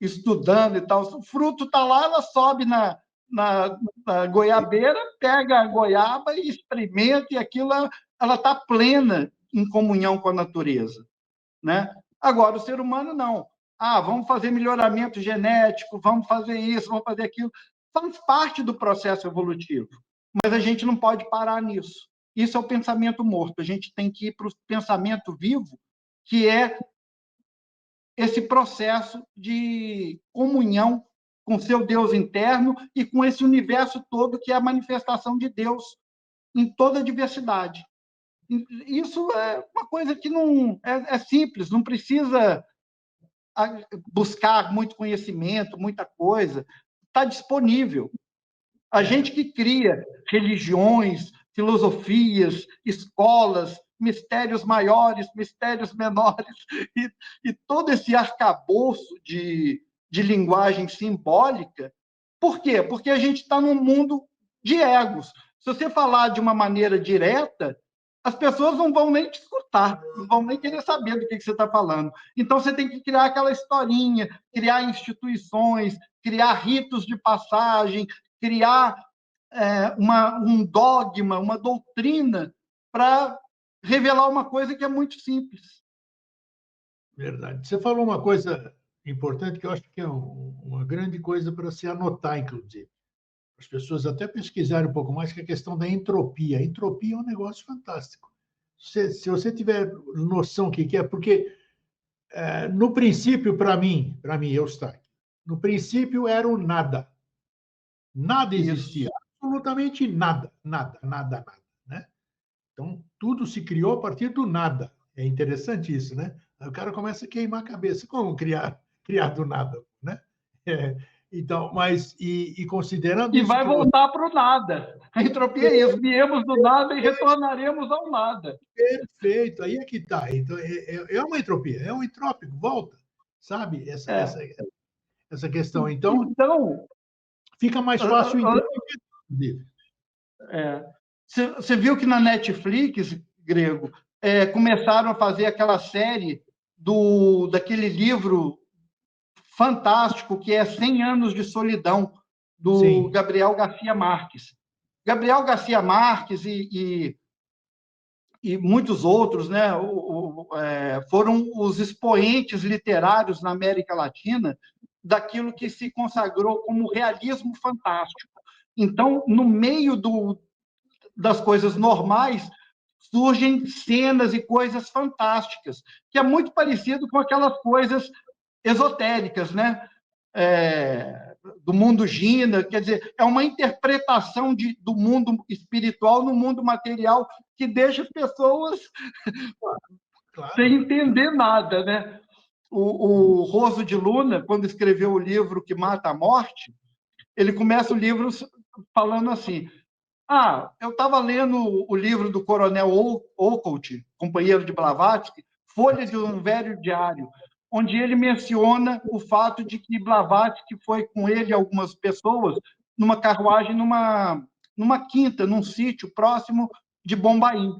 estudando e tal. O fruto está lá, ela sobe na goiabeira, pega a goiaba e experimenta, e aquilo ela está plena em comunhão com a natureza, né? Agora, o ser humano não. Vamos fazer melhoramento genético, vamos fazer isso, vamos fazer aquilo. Faz parte do processo evolutivo, mas a gente não pode parar nisso. Isso é o pensamento morto. A gente tem que ir para o pensamento vivo, que é esse processo de comunhão com seu Deus interno e com esse universo todo que é a manifestação de Deus em toda a diversidade. Isso é uma coisa que não é simples, não precisa buscar muito conhecimento, muita coisa, está disponível. A gente que cria religiões, filosofias, escolas, mistérios maiores, mistérios menores, e todo esse arcabouço de linguagem simbólica. Por quê? Porque a gente está num mundo de egos. Se você falar de uma maneira direta, as pessoas não vão nem te escutar, não vão nem querer saber do que você está falando. Então, você tem que criar aquela historinha, criar instituições, criar ritos de passagem, criar um dogma, uma doutrina, para revelar uma coisa que é muito simples. Verdade. Você falou uma coisa importante que eu acho que é uma grande coisa para se anotar, inclusive. As pessoas até pesquisarem um pouco mais, que é a questão da entropia. A entropia é um negócio fantástico. Se você tiver noção do que é, porque no princípio, para mim, Eustáquio, no princípio era o nada. Nada existia, Isso. absolutamente nada, nada, né? Então, tudo se criou a partir do nada. É interessante isso, né? Aí o cara começa a queimar a cabeça. Como criar do nada, né? Então, mas, e considerando E isso vai que voltar para o nada. A entropia é isso, viemos do nada e retornaremos ao nada. Perfeito, aí é que está. Então, é uma entropia, é um entrópico, volta, sabe? Essa questão. Então, fica mais fácil entender. Você viu que na Netflix, Grego, começaram a fazer aquela série daquele livro fantástico, que é 100 Anos de Solidão, do Sim, Gabriel Garcia Marques. Gabriel Garcia Marques e muitos outros, né, foram os expoentes literários na América Latina daquilo que se consagrou como realismo fantástico. Então, no meio das coisas normais, surgem cenas e coisas fantásticas, que é muito parecido com aquelas coisas esotéricas, né? Do mundo Gina, quer dizer, é uma interpretação do mundo espiritual no mundo material que deixa as pessoas sem claro. entender nada, né? O Roso de Luna, quando escreveu o livro Que Mata a Morte, ele começa o livro falando assim: eu estava lendo o livro do Coronel Occult, companheiro de Blavatsky, Folha de um Velho Diário, onde ele menciona o fato de que Blavatsky foi com ele e algumas pessoas numa carruagem, numa quinta, num sítio próximo de Bombaim.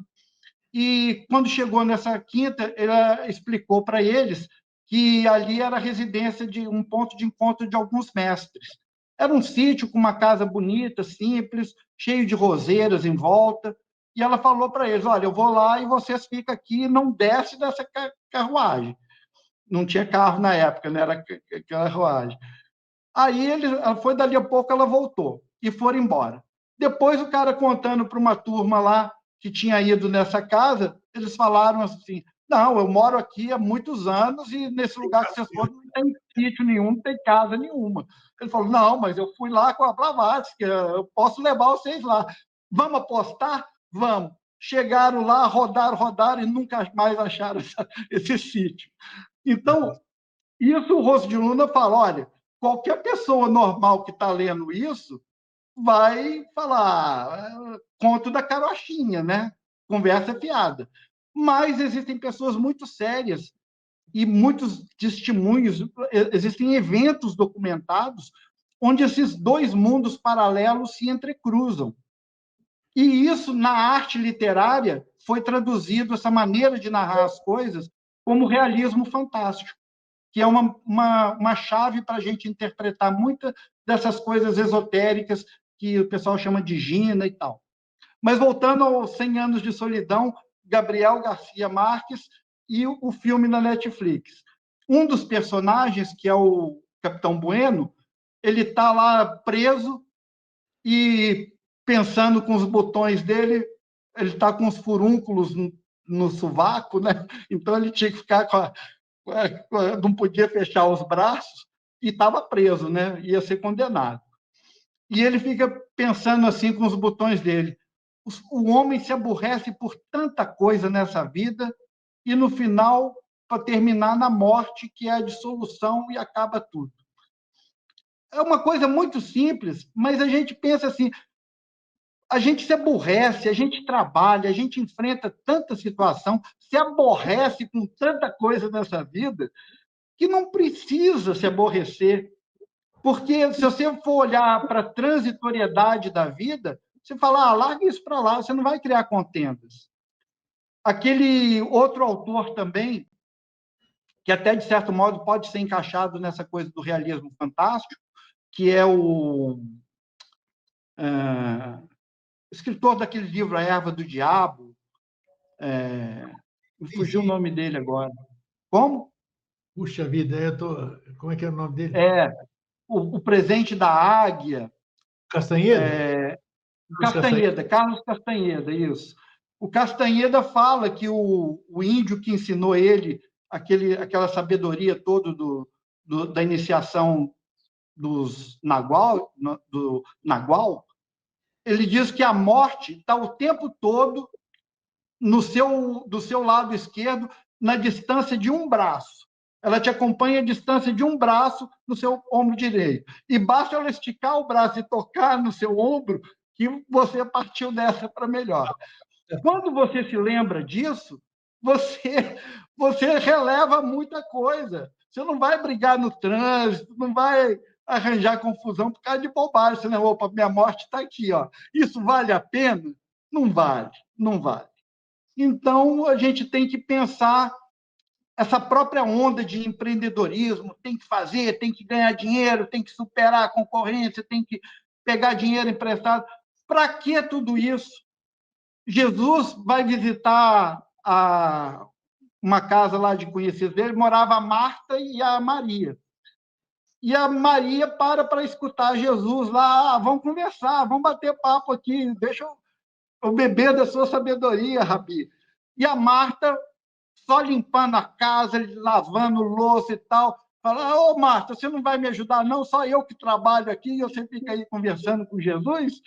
E quando chegou nessa quinta, ela explicou para eles que ali era a residência de um ponto de encontro de alguns mestres. Era um sítio com uma casa bonita, simples, cheio de roseiras em volta. E ela falou para eles: olha, eu vou lá e vocês ficam aqui, não desce dessa carruagem. Não tinha carro na época, né? Era carruagem. Aí ela foi, dali a pouco ela voltou e foram embora. Depois o cara contando para uma turma lá que tinha ido nessa casa, eles falaram assim: não, eu moro aqui há muitos anos e nesse lugar que vocês foram não tem sítio nenhum, não tem casa nenhuma. Ele falou: não, mas eu fui lá com a Blavatsky, eu posso levar vocês lá. Vamos apostar? Vamos. Chegaram lá, rodaram e nunca mais acharam esse sítio. Então, isso o Rosto de Luna fala: olha, qualquer pessoa normal que está lendo isso vai falar conto da carochinha, né? Conversa fiada. Mas existem pessoas muito sérias e muitos testemunhos, existem eventos documentados onde esses dois mundos paralelos se entrecruzam. E isso, na arte literária, foi traduzido, essa maneira de narrar as coisas, como realismo fantástico, que é uma chave para a gente interpretar muitas dessas coisas esotéricas que o pessoal chama de Gina e tal. Mas voltando aos 100 Anos de Solidão, Gabriel Garcia Marques e o filme na Netflix. Um dos personagens, que é o Capitão Bueno, ele está lá preso e pensando com os botões dele, ele está com os furúnculos no sovaco, né? Então ele tinha que ficar não podia fechar os braços e estava preso, né? Ia ser condenado. E ele fica pensando assim com os botões dele. O homem se aborrece por tanta coisa nessa vida e no final, para terminar na morte, que é a dissolução e acaba tudo. É uma coisa muito simples, mas a gente pensa assim, a gente se aborrece, a gente trabalha, a gente enfrenta tanta situação, se aborrece com tanta coisa nessa vida, que não precisa se aborrecer. Porque se você for olhar para a transitoriedade da vida, você fala, larga isso para lá, você não vai criar contendas. Aquele outro autor também, que até de certo modo pode ser encaixado nessa coisa do realismo fantástico, que é o escritor daquele livro A Erva do Diabo, me Sim, fugiu o sim. nome dele agora. Como? Puxa vida, como é que é o nome dele? É, o Presente da Águia, Castanheira? Carlos Castanheira. Castanheda, Carlos Castanheda, isso. O Castanheda fala que o índio que ensinou ele aquela sabedoria toda da iniciação dos Nagual, do Nagual, ele diz que a morte está o tempo todo do seu lado esquerdo, na distância de um braço. Ela te acompanha a distância de um braço no seu ombro direito. E basta ela esticar o braço e tocar no seu ombro que você partiu dessa para melhor. Quando você se lembra disso, você releva muita coisa. Você não vai brigar no trânsito, não vai arranjar confusão por causa de bobagem. Você não, opa, minha morte está aqui. Ó. Isso vale a pena? Não vale, não vale. Então, a gente tem que pensar essa própria onda de empreendedorismo, tem que fazer, tem que ganhar dinheiro, tem que superar a concorrência, tem que pegar dinheiro emprestado. Para que tudo isso? Jesus vai visitar uma casa lá de conhecidos dele, morava a Marta e a Maria. E a Maria para escutar Jesus lá, vamos conversar, vamos bater papo aqui, deixa eu beber da sua sabedoria, Rabi. E a Marta só limpando a casa, lavando louça e tal. Fala, ô Marta, você não vai me ajudar, não? Só eu que trabalho aqui e você fica aí conversando com Jesus?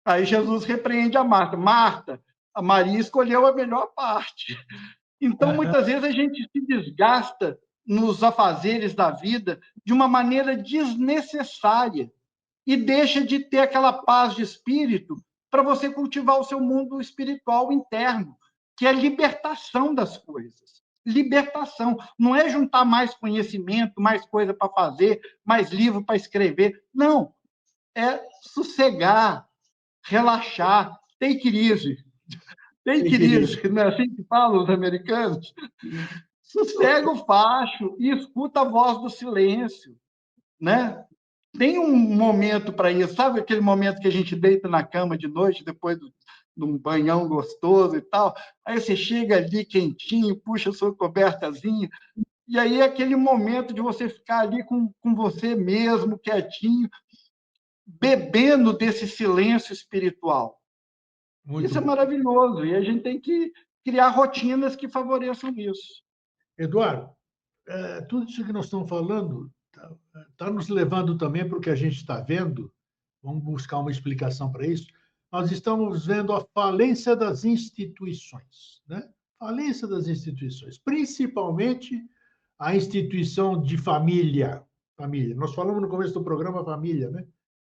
Aí Jesus repreende a Marta. Marta, a Maria escolheu a melhor parte. Então, muitas vezes, a gente se desgasta nos afazeres da vida de uma maneira desnecessária e deixa de ter aquela paz de espírito para você cultivar o seu mundo espiritual interno, que é a libertação das coisas. Libertação. Não é juntar mais conhecimento, mais coisa para fazer, mais livro para escrever. Não. É sossegar, relaxar, take it easy. Take it easy, não é assim que falam os americanos? Sossega o facho e escuta a voz do silêncio, né? Tem um momento para isso, sabe aquele momento que a gente deita na cama de noite, depois de um banhão gostoso e tal, aí você chega ali quentinho, puxa a sua cobertazinha, e aí é aquele momento de você ficar ali com você mesmo, quietinho, bebendo desse silêncio espiritual. Muito Isso é bom. maravilhoso, e a gente tem que criar rotinas que favoreçam isso. Eduardo, tudo isso que nós estamos falando está nos levando também para o que a gente está vendo. Vamos buscar uma explicação para isso. Nós estamos vendo a falência das instituições, né? Falência das instituições, principalmente a instituição de família. Família. Nós falamos no começo do programa família, né?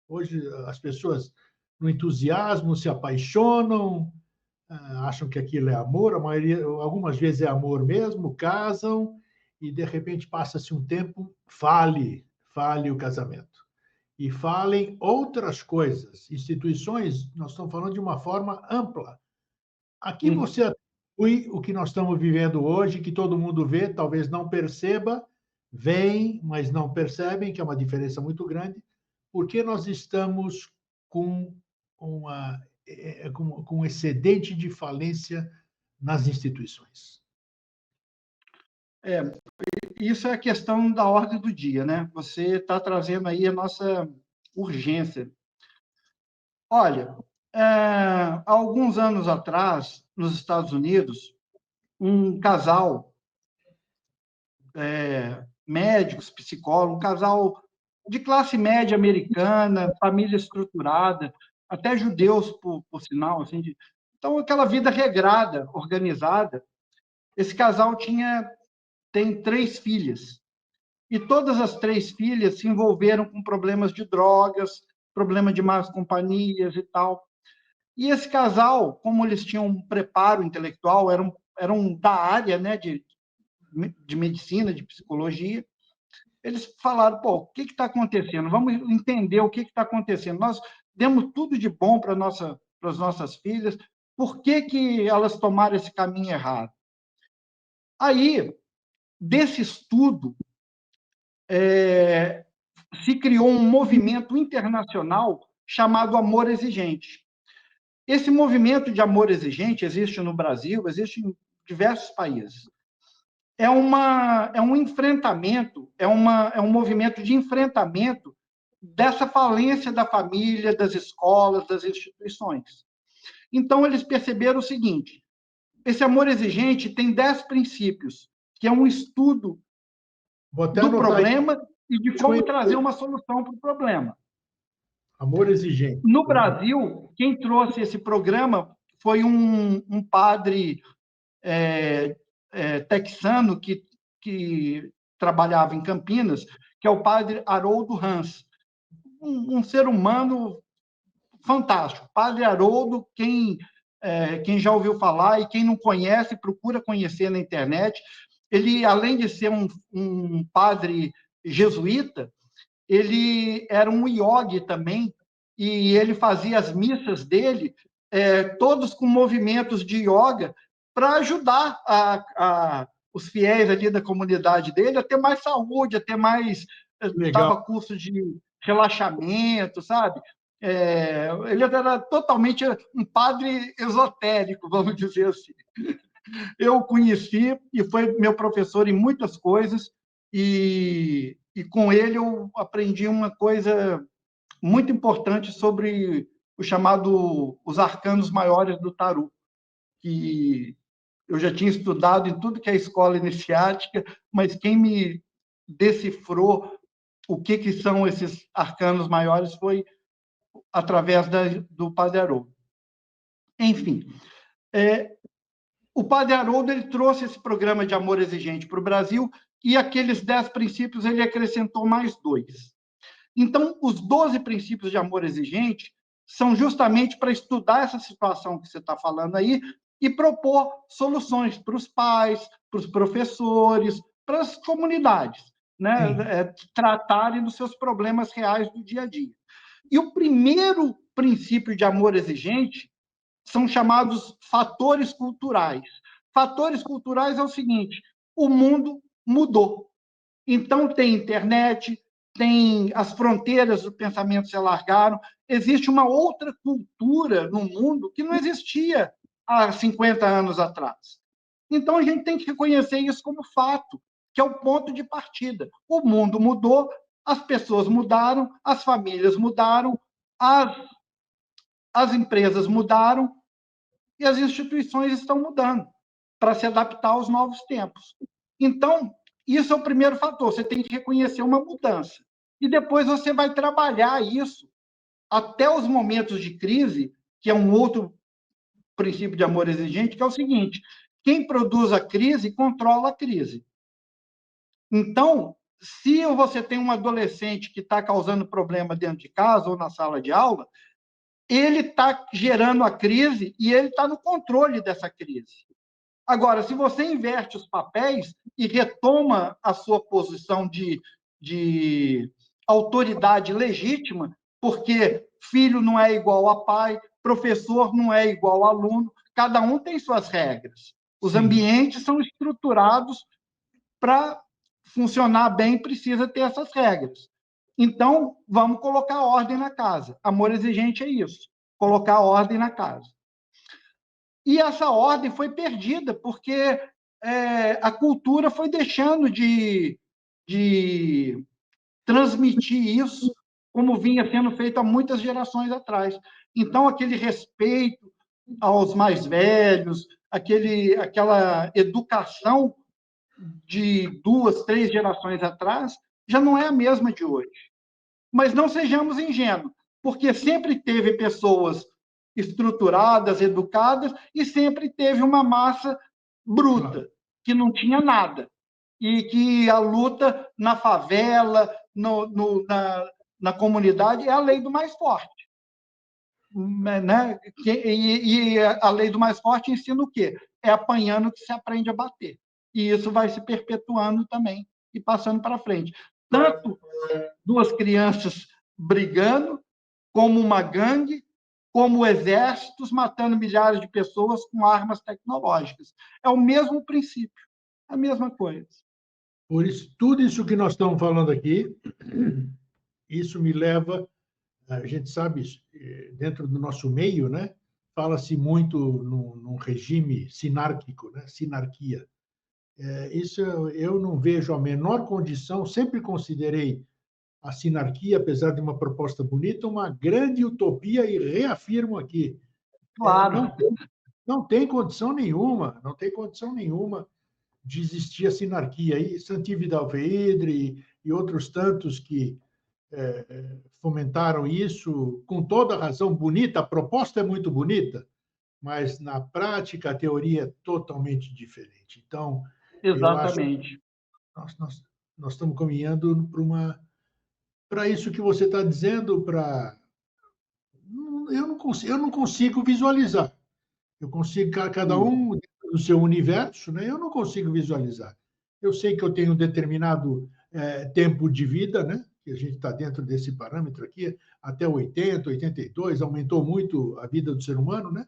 Hoje as pessoas, no entusiasmo, se apaixonam, acham que aquilo é amor, a maioria, algumas vezes é amor mesmo, casam e de repente passa-se um tempo, fale o casamento. E falem outras coisas. Instituições, nós estamos falando de uma forma ampla. Aqui você atribui o que nós estamos vivendo hoje, que todo mundo vê, talvez não perceba, veem, mas não percebem, que é uma diferença muito grande, porque nós estamos com com um excedente de falência nas instituições. Isso é a questão da ordem do dia, né? Você está trazendo aí a nossa urgência. Olha, há alguns anos atrás, nos Estados Unidos, um casal, médicos, psicólogos, um casal de classe média americana, família estruturada, até judeus, por sinal, assim, então aquela vida regrada, organizada. Esse casal tem 3 filhas. E todas as 3 filhas se envolveram com problemas de drogas, problema de más companhias e tal. E esse casal, como eles tinham um preparo intelectual, eram da área, né, de medicina, de psicologia, eles falaram, pô, o que está acontecendo? Vamos entender o que está acontecendo. Nós demos tudo de bom para as nossas filhas, por que elas tomaram esse caminho errado? Aí, desse estudo, se criou um movimento internacional chamado Amor Exigente. Esse movimento de amor exigente existe no Brasil, existe em diversos países. É um enfrentamento, é um movimento de enfrentamento dessa falência da família, das escolas, das instituições. Então, eles perceberam o seguinte: esse amor exigente tem 10 princípios, que é um estudo do problema e de como trazer uma solução para o problema. Amor exigente. No Brasil, quem trouxe esse programa foi um padre texano que trabalhava em Campinas, que é o padre Haroldo Hans. Um ser humano fantástico. Padre Haroldo, quem já ouviu falar e quem não conhece, procura conhecer na internet. Ele, além de ser um padre jesuíta, ele era um iogue também, e ele fazia as missas dele, todos com movimentos de yoga, para ajudar os fiéis ali da comunidade dele a ter mais saúde, a ter mais... Legal. Dava curso de relaxamento, sabe? Ele era totalmente um padre esotérico, vamos dizer assim. Eu o conheci e foi meu professor em muitas coisas, e com ele eu aprendi uma coisa muito importante sobre o chamado os arcanos maiores do tarô, que eu já tinha estudado em tudo que é escola iniciática, mas quem me decifrou o que são esses arcanos maiores foi através do Padre Haroldo. Enfim, o Padre Haroldo ele trouxe esse programa de amor exigente para o Brasil, e aqueles 10 princípios ele acrescentou mais 2. Então, os 12 princípios de amor exigente são justamente para estudar essa situação que você está falando aí e propor soluções para os pais, para os professores, para as comunidades, né? Tratarem dos seus problemas reais do dia a dia. E o primeiro princípio de amor exigente são chamados fatores culturais. Fatores culturais é o seguinte: o mundo mudou. Então, tem internet, tem as fronteiras do pensamento se alargaram, existe uma outra cultura no mundo que não existia há 50 anos atrás. Então, a gente tem que reconhecer isso como fato, que é o ponto de partida. O mundo mudou, as pessoas mudaram, as famílias mudaram, as empresas mudaram e as instituições estão mudando para se adaptar aos novos tempos. Então, isso é o primeiro fator, você tem que reconhecer uma mudança. E depois você vai trabalhar isso até os momentos de crise, que é um outro princípio de amor exigente, que é o seguinte: quem produz a crise, controla a crise. Então, se você tem um adolescente que está causando problema dentro de casa ou na sala de aula, ele está gerando a crise e ele está no controle dessa crise. Agora, se você inverte os papéis e retoma a sua posição de autoridade legítima, porque filho não é igual a pai, professor não é igual a aluno, cada um tem suas regras. Os ambientes são estruturados para funcionar bem, precisa ter essas regras. Então, vamos colocar ordem na casa. Amor exigente é isso, colocar ordem na casa. E essa ordem foi perdida, porque a cultura foi deixando de transmitir isso, como vinha sendo feito há muitas gerações atrás. Então, aquele respeito aos mais velhos, aquela educação de 2, 3 gerações atrás, já não é a mesma de hoje. Mas não sejamos ingênuos, porque sempre teve pessoas estruturadas, educadas, e sempre teve uma massa bruta, que não tinha nada. E que a luta na favela, na comunidade, é a lei do mais forte. Né? E a lei do mais forte ensina o quê? É apanhando que se aprende a bater. E isso vai se perpetuando também e passando para frente. Tanto 2 crianças brigando, como uma gangue, como exércitos matando milhares de pessoas com armas tecnológicas. É o mesmo princípio, a mesma coisa. Por isso, tudo isso que nós estamos falando aqui, isso me leva, a gente sabe, dentro do nosso meio, né? Fala-se muito num regime sinárquico, né? Sinarquia. Isso eu não vejo a menor condição, sempre considerei a sinarquia, apesar de uma proposta bonita, uma grande utopia, e reafirmo aqui, Claro. não tem condição nenhuma, não tem condição nenhuma de existir a sinarquia. E Santi Vidal-Veedre e outros tantos que fomentaram isso, com toda razão, bonita, a proposta é muito bonita, mas na prática a teoria é totalmente diferente. Então, eu acho Exatamente. que nós estamos caminhando para isso que você está dizendo, eu não consigo visualizar. Eu consigo, cada um dentro do seu universo, né? Eu não consigo visualizar. Eu sei que eu tenho um determinado tempo de vida, né? Que a gente está dentro desse parâmetro aqui, até 80, 82, aumentou muito a vida do ser humano, né?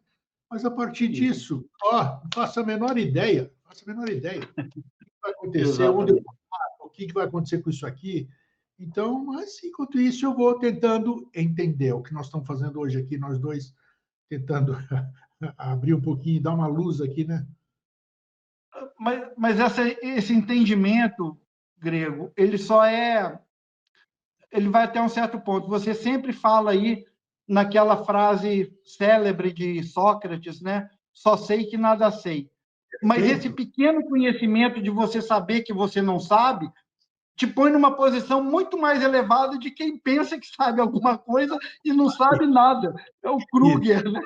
Mas a partir disso, não faço a menor ideia, faço a menor ideia. O que vai acontecer? Onde eu Exatamente. vou parar? O que vai acontecer com isso aqui? Então, mas, enquanto isso, eu vou tentando entender o que nós estamos fazendo hoje aqui, nós dois tentando abrir um pouquinho, dar uma luz aqui, né? Mas esse entendimento grego, ele vai até um certo ponto. Você sempre fala aí naquela frase célebre de Sócrates, né? Só sei que nada sei. Mas esse Perfeito. pequeno conhecimento de você saber que você não sabe te põe numa posição muito mais elevada de quem pensa que sabe alguma coisa e não sabe nada. É o Isso. Kruger, né?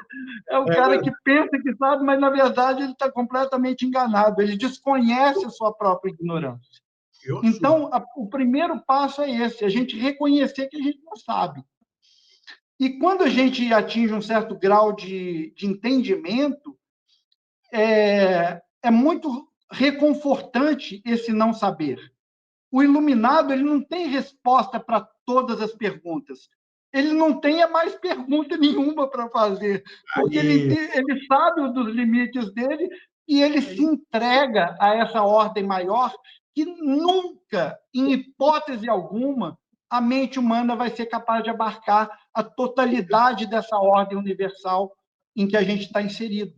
É o É cara verdade. que pensa que sabe, mas na verdade ele está completamente enganado. Ele desconhece a sua própria ignorância. Eu sou. Então, o primeiro passo é esse: a gente reconhecer que a gente não sabe. E quando a gente atinge um certo grau de entendimento, é muito reconfortante esse não saber. O iluminado, ele não tem resposta para todas as perguntas. Ele não tem mais pergunta nenhuma para fazer, porque Aí, ele sabe dos limites dele e ele se aí, entrega a essa ordem maior que nunca, em hipótese alguma, a mente humana vai ser capaz de abarcar a totalidade dessa ordem universal em que a gente está inserido.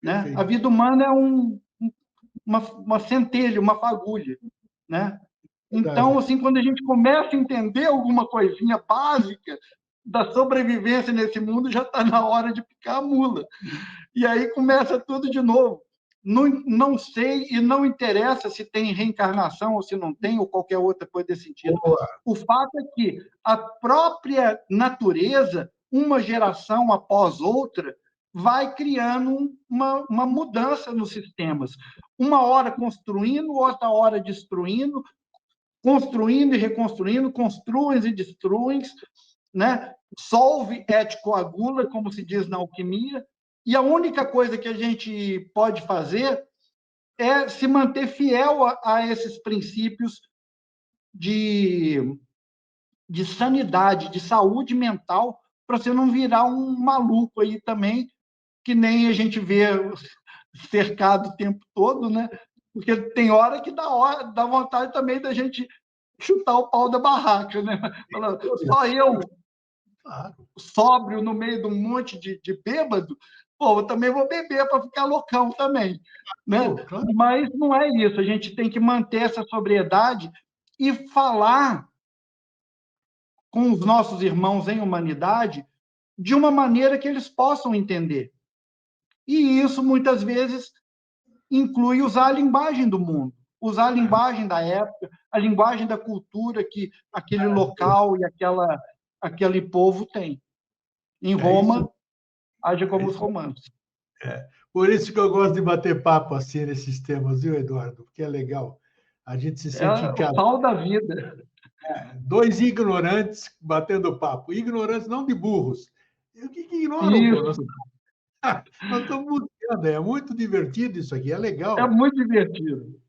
Né? A perfeito. vida humana é uma centelha, uma fagulha. Né? Então, Verdade. assim, quando a gente começa a entender alguma coisinha básica da sobrevivência nesse mundo, já está na hora de picar a mula. E aí começa tudo de novo. Não sei e não interessa se tem reencarnação ou se não tem, ou qualquer outra coisa desse sentido. Boa. O fato é que a própria natureza, uma geração após outra, vai criando uma mudança nos sistemas. Uma hora construindo, outra hora destruindo, construindo e reconstruindo, construem e destruem, né? Solve et coagula, como se diz na alquimia, e a única coisa que a gente pode fazer é se manter fiel a esses princípios de, de sanidade, de saúde mental, para você não virar um maluco aí também, que nem a gente vê cercado o tempo todo, né? Porque tem hora que dá vontade também da gente chutar o pau da barraca, né? Só eu, Claro. sóbrio, no meio de um monte de bêbado, pô, eu também vou beber para ficar loucão também, né? Pô, claro. Mas não é isso, a gente tem que manter essa sobriedade e falar com os nossos irmãos em humanidade de uma maneira que eles possam entender. E isso, muitas vezes, inclui usar a linguagem do mundo, usar a linguagem da época, a linguagem da cultura que aquele local e aquele povo tem. Em É isso. Roma, haja É como os isso. romanos. É. Por isso que eu gosto de bater papo assim nesses temas, viu, Eduardo? Porque é legal. A gente se É sente em o casa. pau da vida. Dois ignorantes batendo papo. Ignorantes não de burros. E o que ignoram, pô? Nós, Isso, nós estamos buscando. É muito divertido isso aqui, é é legal. muito divertido.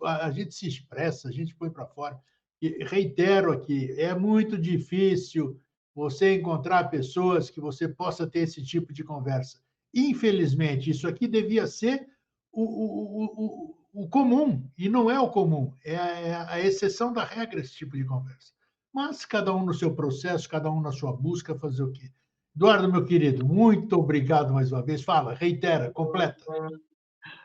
A gente se expressa, a gente põe para fora. E reitero aqui, é muito difícil você encontrar pessoas que você possa ter esse tipo de conversa. Infelizmente, isso aqui devia ser o comum, e não é o comum, é a exceção da regra esse tipo de conversa. Mas cada um no seu processo, cada um na sua busca, fazer o quê? Eduardo, meu querido, muito obrigado mais uma vez. Fala, reitera, completa. O que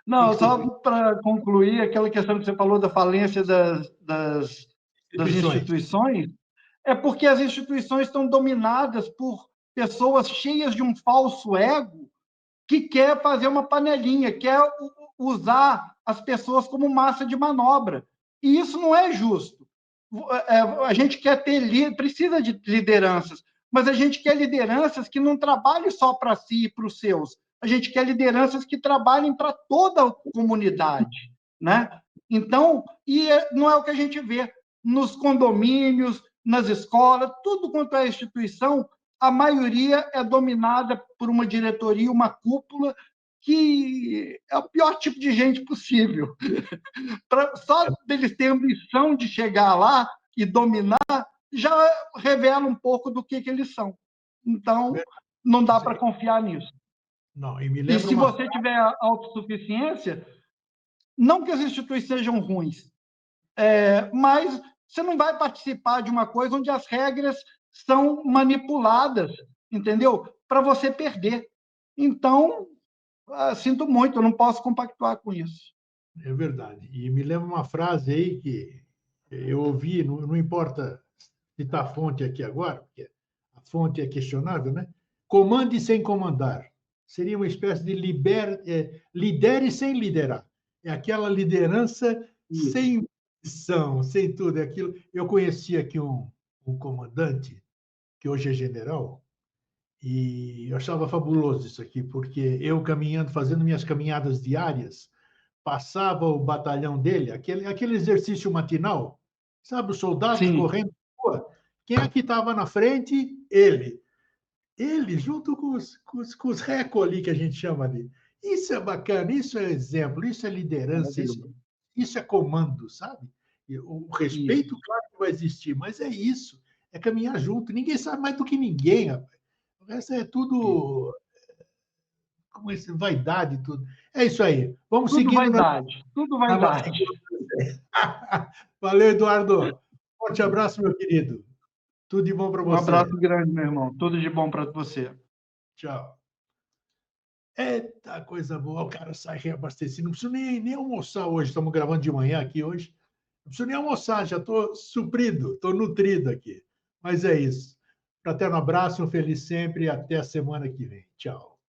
Não, você só vê? para concluir, aquela questão que você falou da falência das Instituições. instituições, é porque as instituições estão dominadas por pessoas cheias de um falso ego que quer fazer uma panelinha, quer usar as pessoas como massa de manobra. E isso não é justo. A gente quer ter, precisa de lideranças, mas a gente quer lideranças que não trabalhem só para si e para os seus. A gente quer lideranças que trabalhem para toda a comunidade, né? Então, não é o que a gente vê nos condomínios, nas escolas, tudo quanto é instituição, a maioria é dominada por uma diretoria, uma cúpula, que é o pior tipo de gente possível. Só deles terem ambição de chegar lá e dominar, já revela um pouco do que eles são. Então, não dá para confiar nisso. Não, e me E lembra se uma você tiver autossuficiência, Não que as instituições sejam ruins, mas você não vai participar de uma coisa onde as regras são manipuladas, entendeu? Para você perder. Então, sinto muito, eu não posso compactuar com isso. É verdade. E me lembra uma frase aí que eu ouvi, não importa citar a fonte aqui agora, porque a fonte é questionável, né? Comande sem comandar. Seria uma espécie de lidere sem liderar. É aquela liderança Isso. sem missão, sem tudo. É aquilo. Eu conheci aqui um comandante, que hoje é general, e eu achava fabuloso isso aqui, porque eu caminhando, fazendo minhas caminhadas diárias, passava o batalhão dele, aquele exercício matinal, sabe, os soldados Sim, correndo na rua. Quem é que estava na frente? Ele. Ele, junto com os reco ali, que a gente chama ali. Isso é bacana, isso é exemplo, isso é liderança, maravilhoso. isso é comando, sabe? E o respeito, Isso. claro que vai existir, mas é isso, é caminhar junto. Ninguém sabe mais do que ninguém, rapaz. O resto é Isso. tudo, como é isso, vaidade, tudo. É isso aí. Vamos Tudo seguindo vaidade, tudo na nossa. vaidade. Valeu, Eduardo. Forte abraço, meu querido. Tudo de bom para Um abraço você. grande, meu irmão. Tudo de bom para você. Tchau. Eita, coisa boa. O cara sai reabastecido. Não preciso nem almoçar hoje. Estamos gravando de manhã aqui hoje. Não preciso nem almoçar. Já estou suprido, estou nutrido aqui. Mas é isso. Fraterno abraço, um feliz sempre e até a semana que vem. Tchau.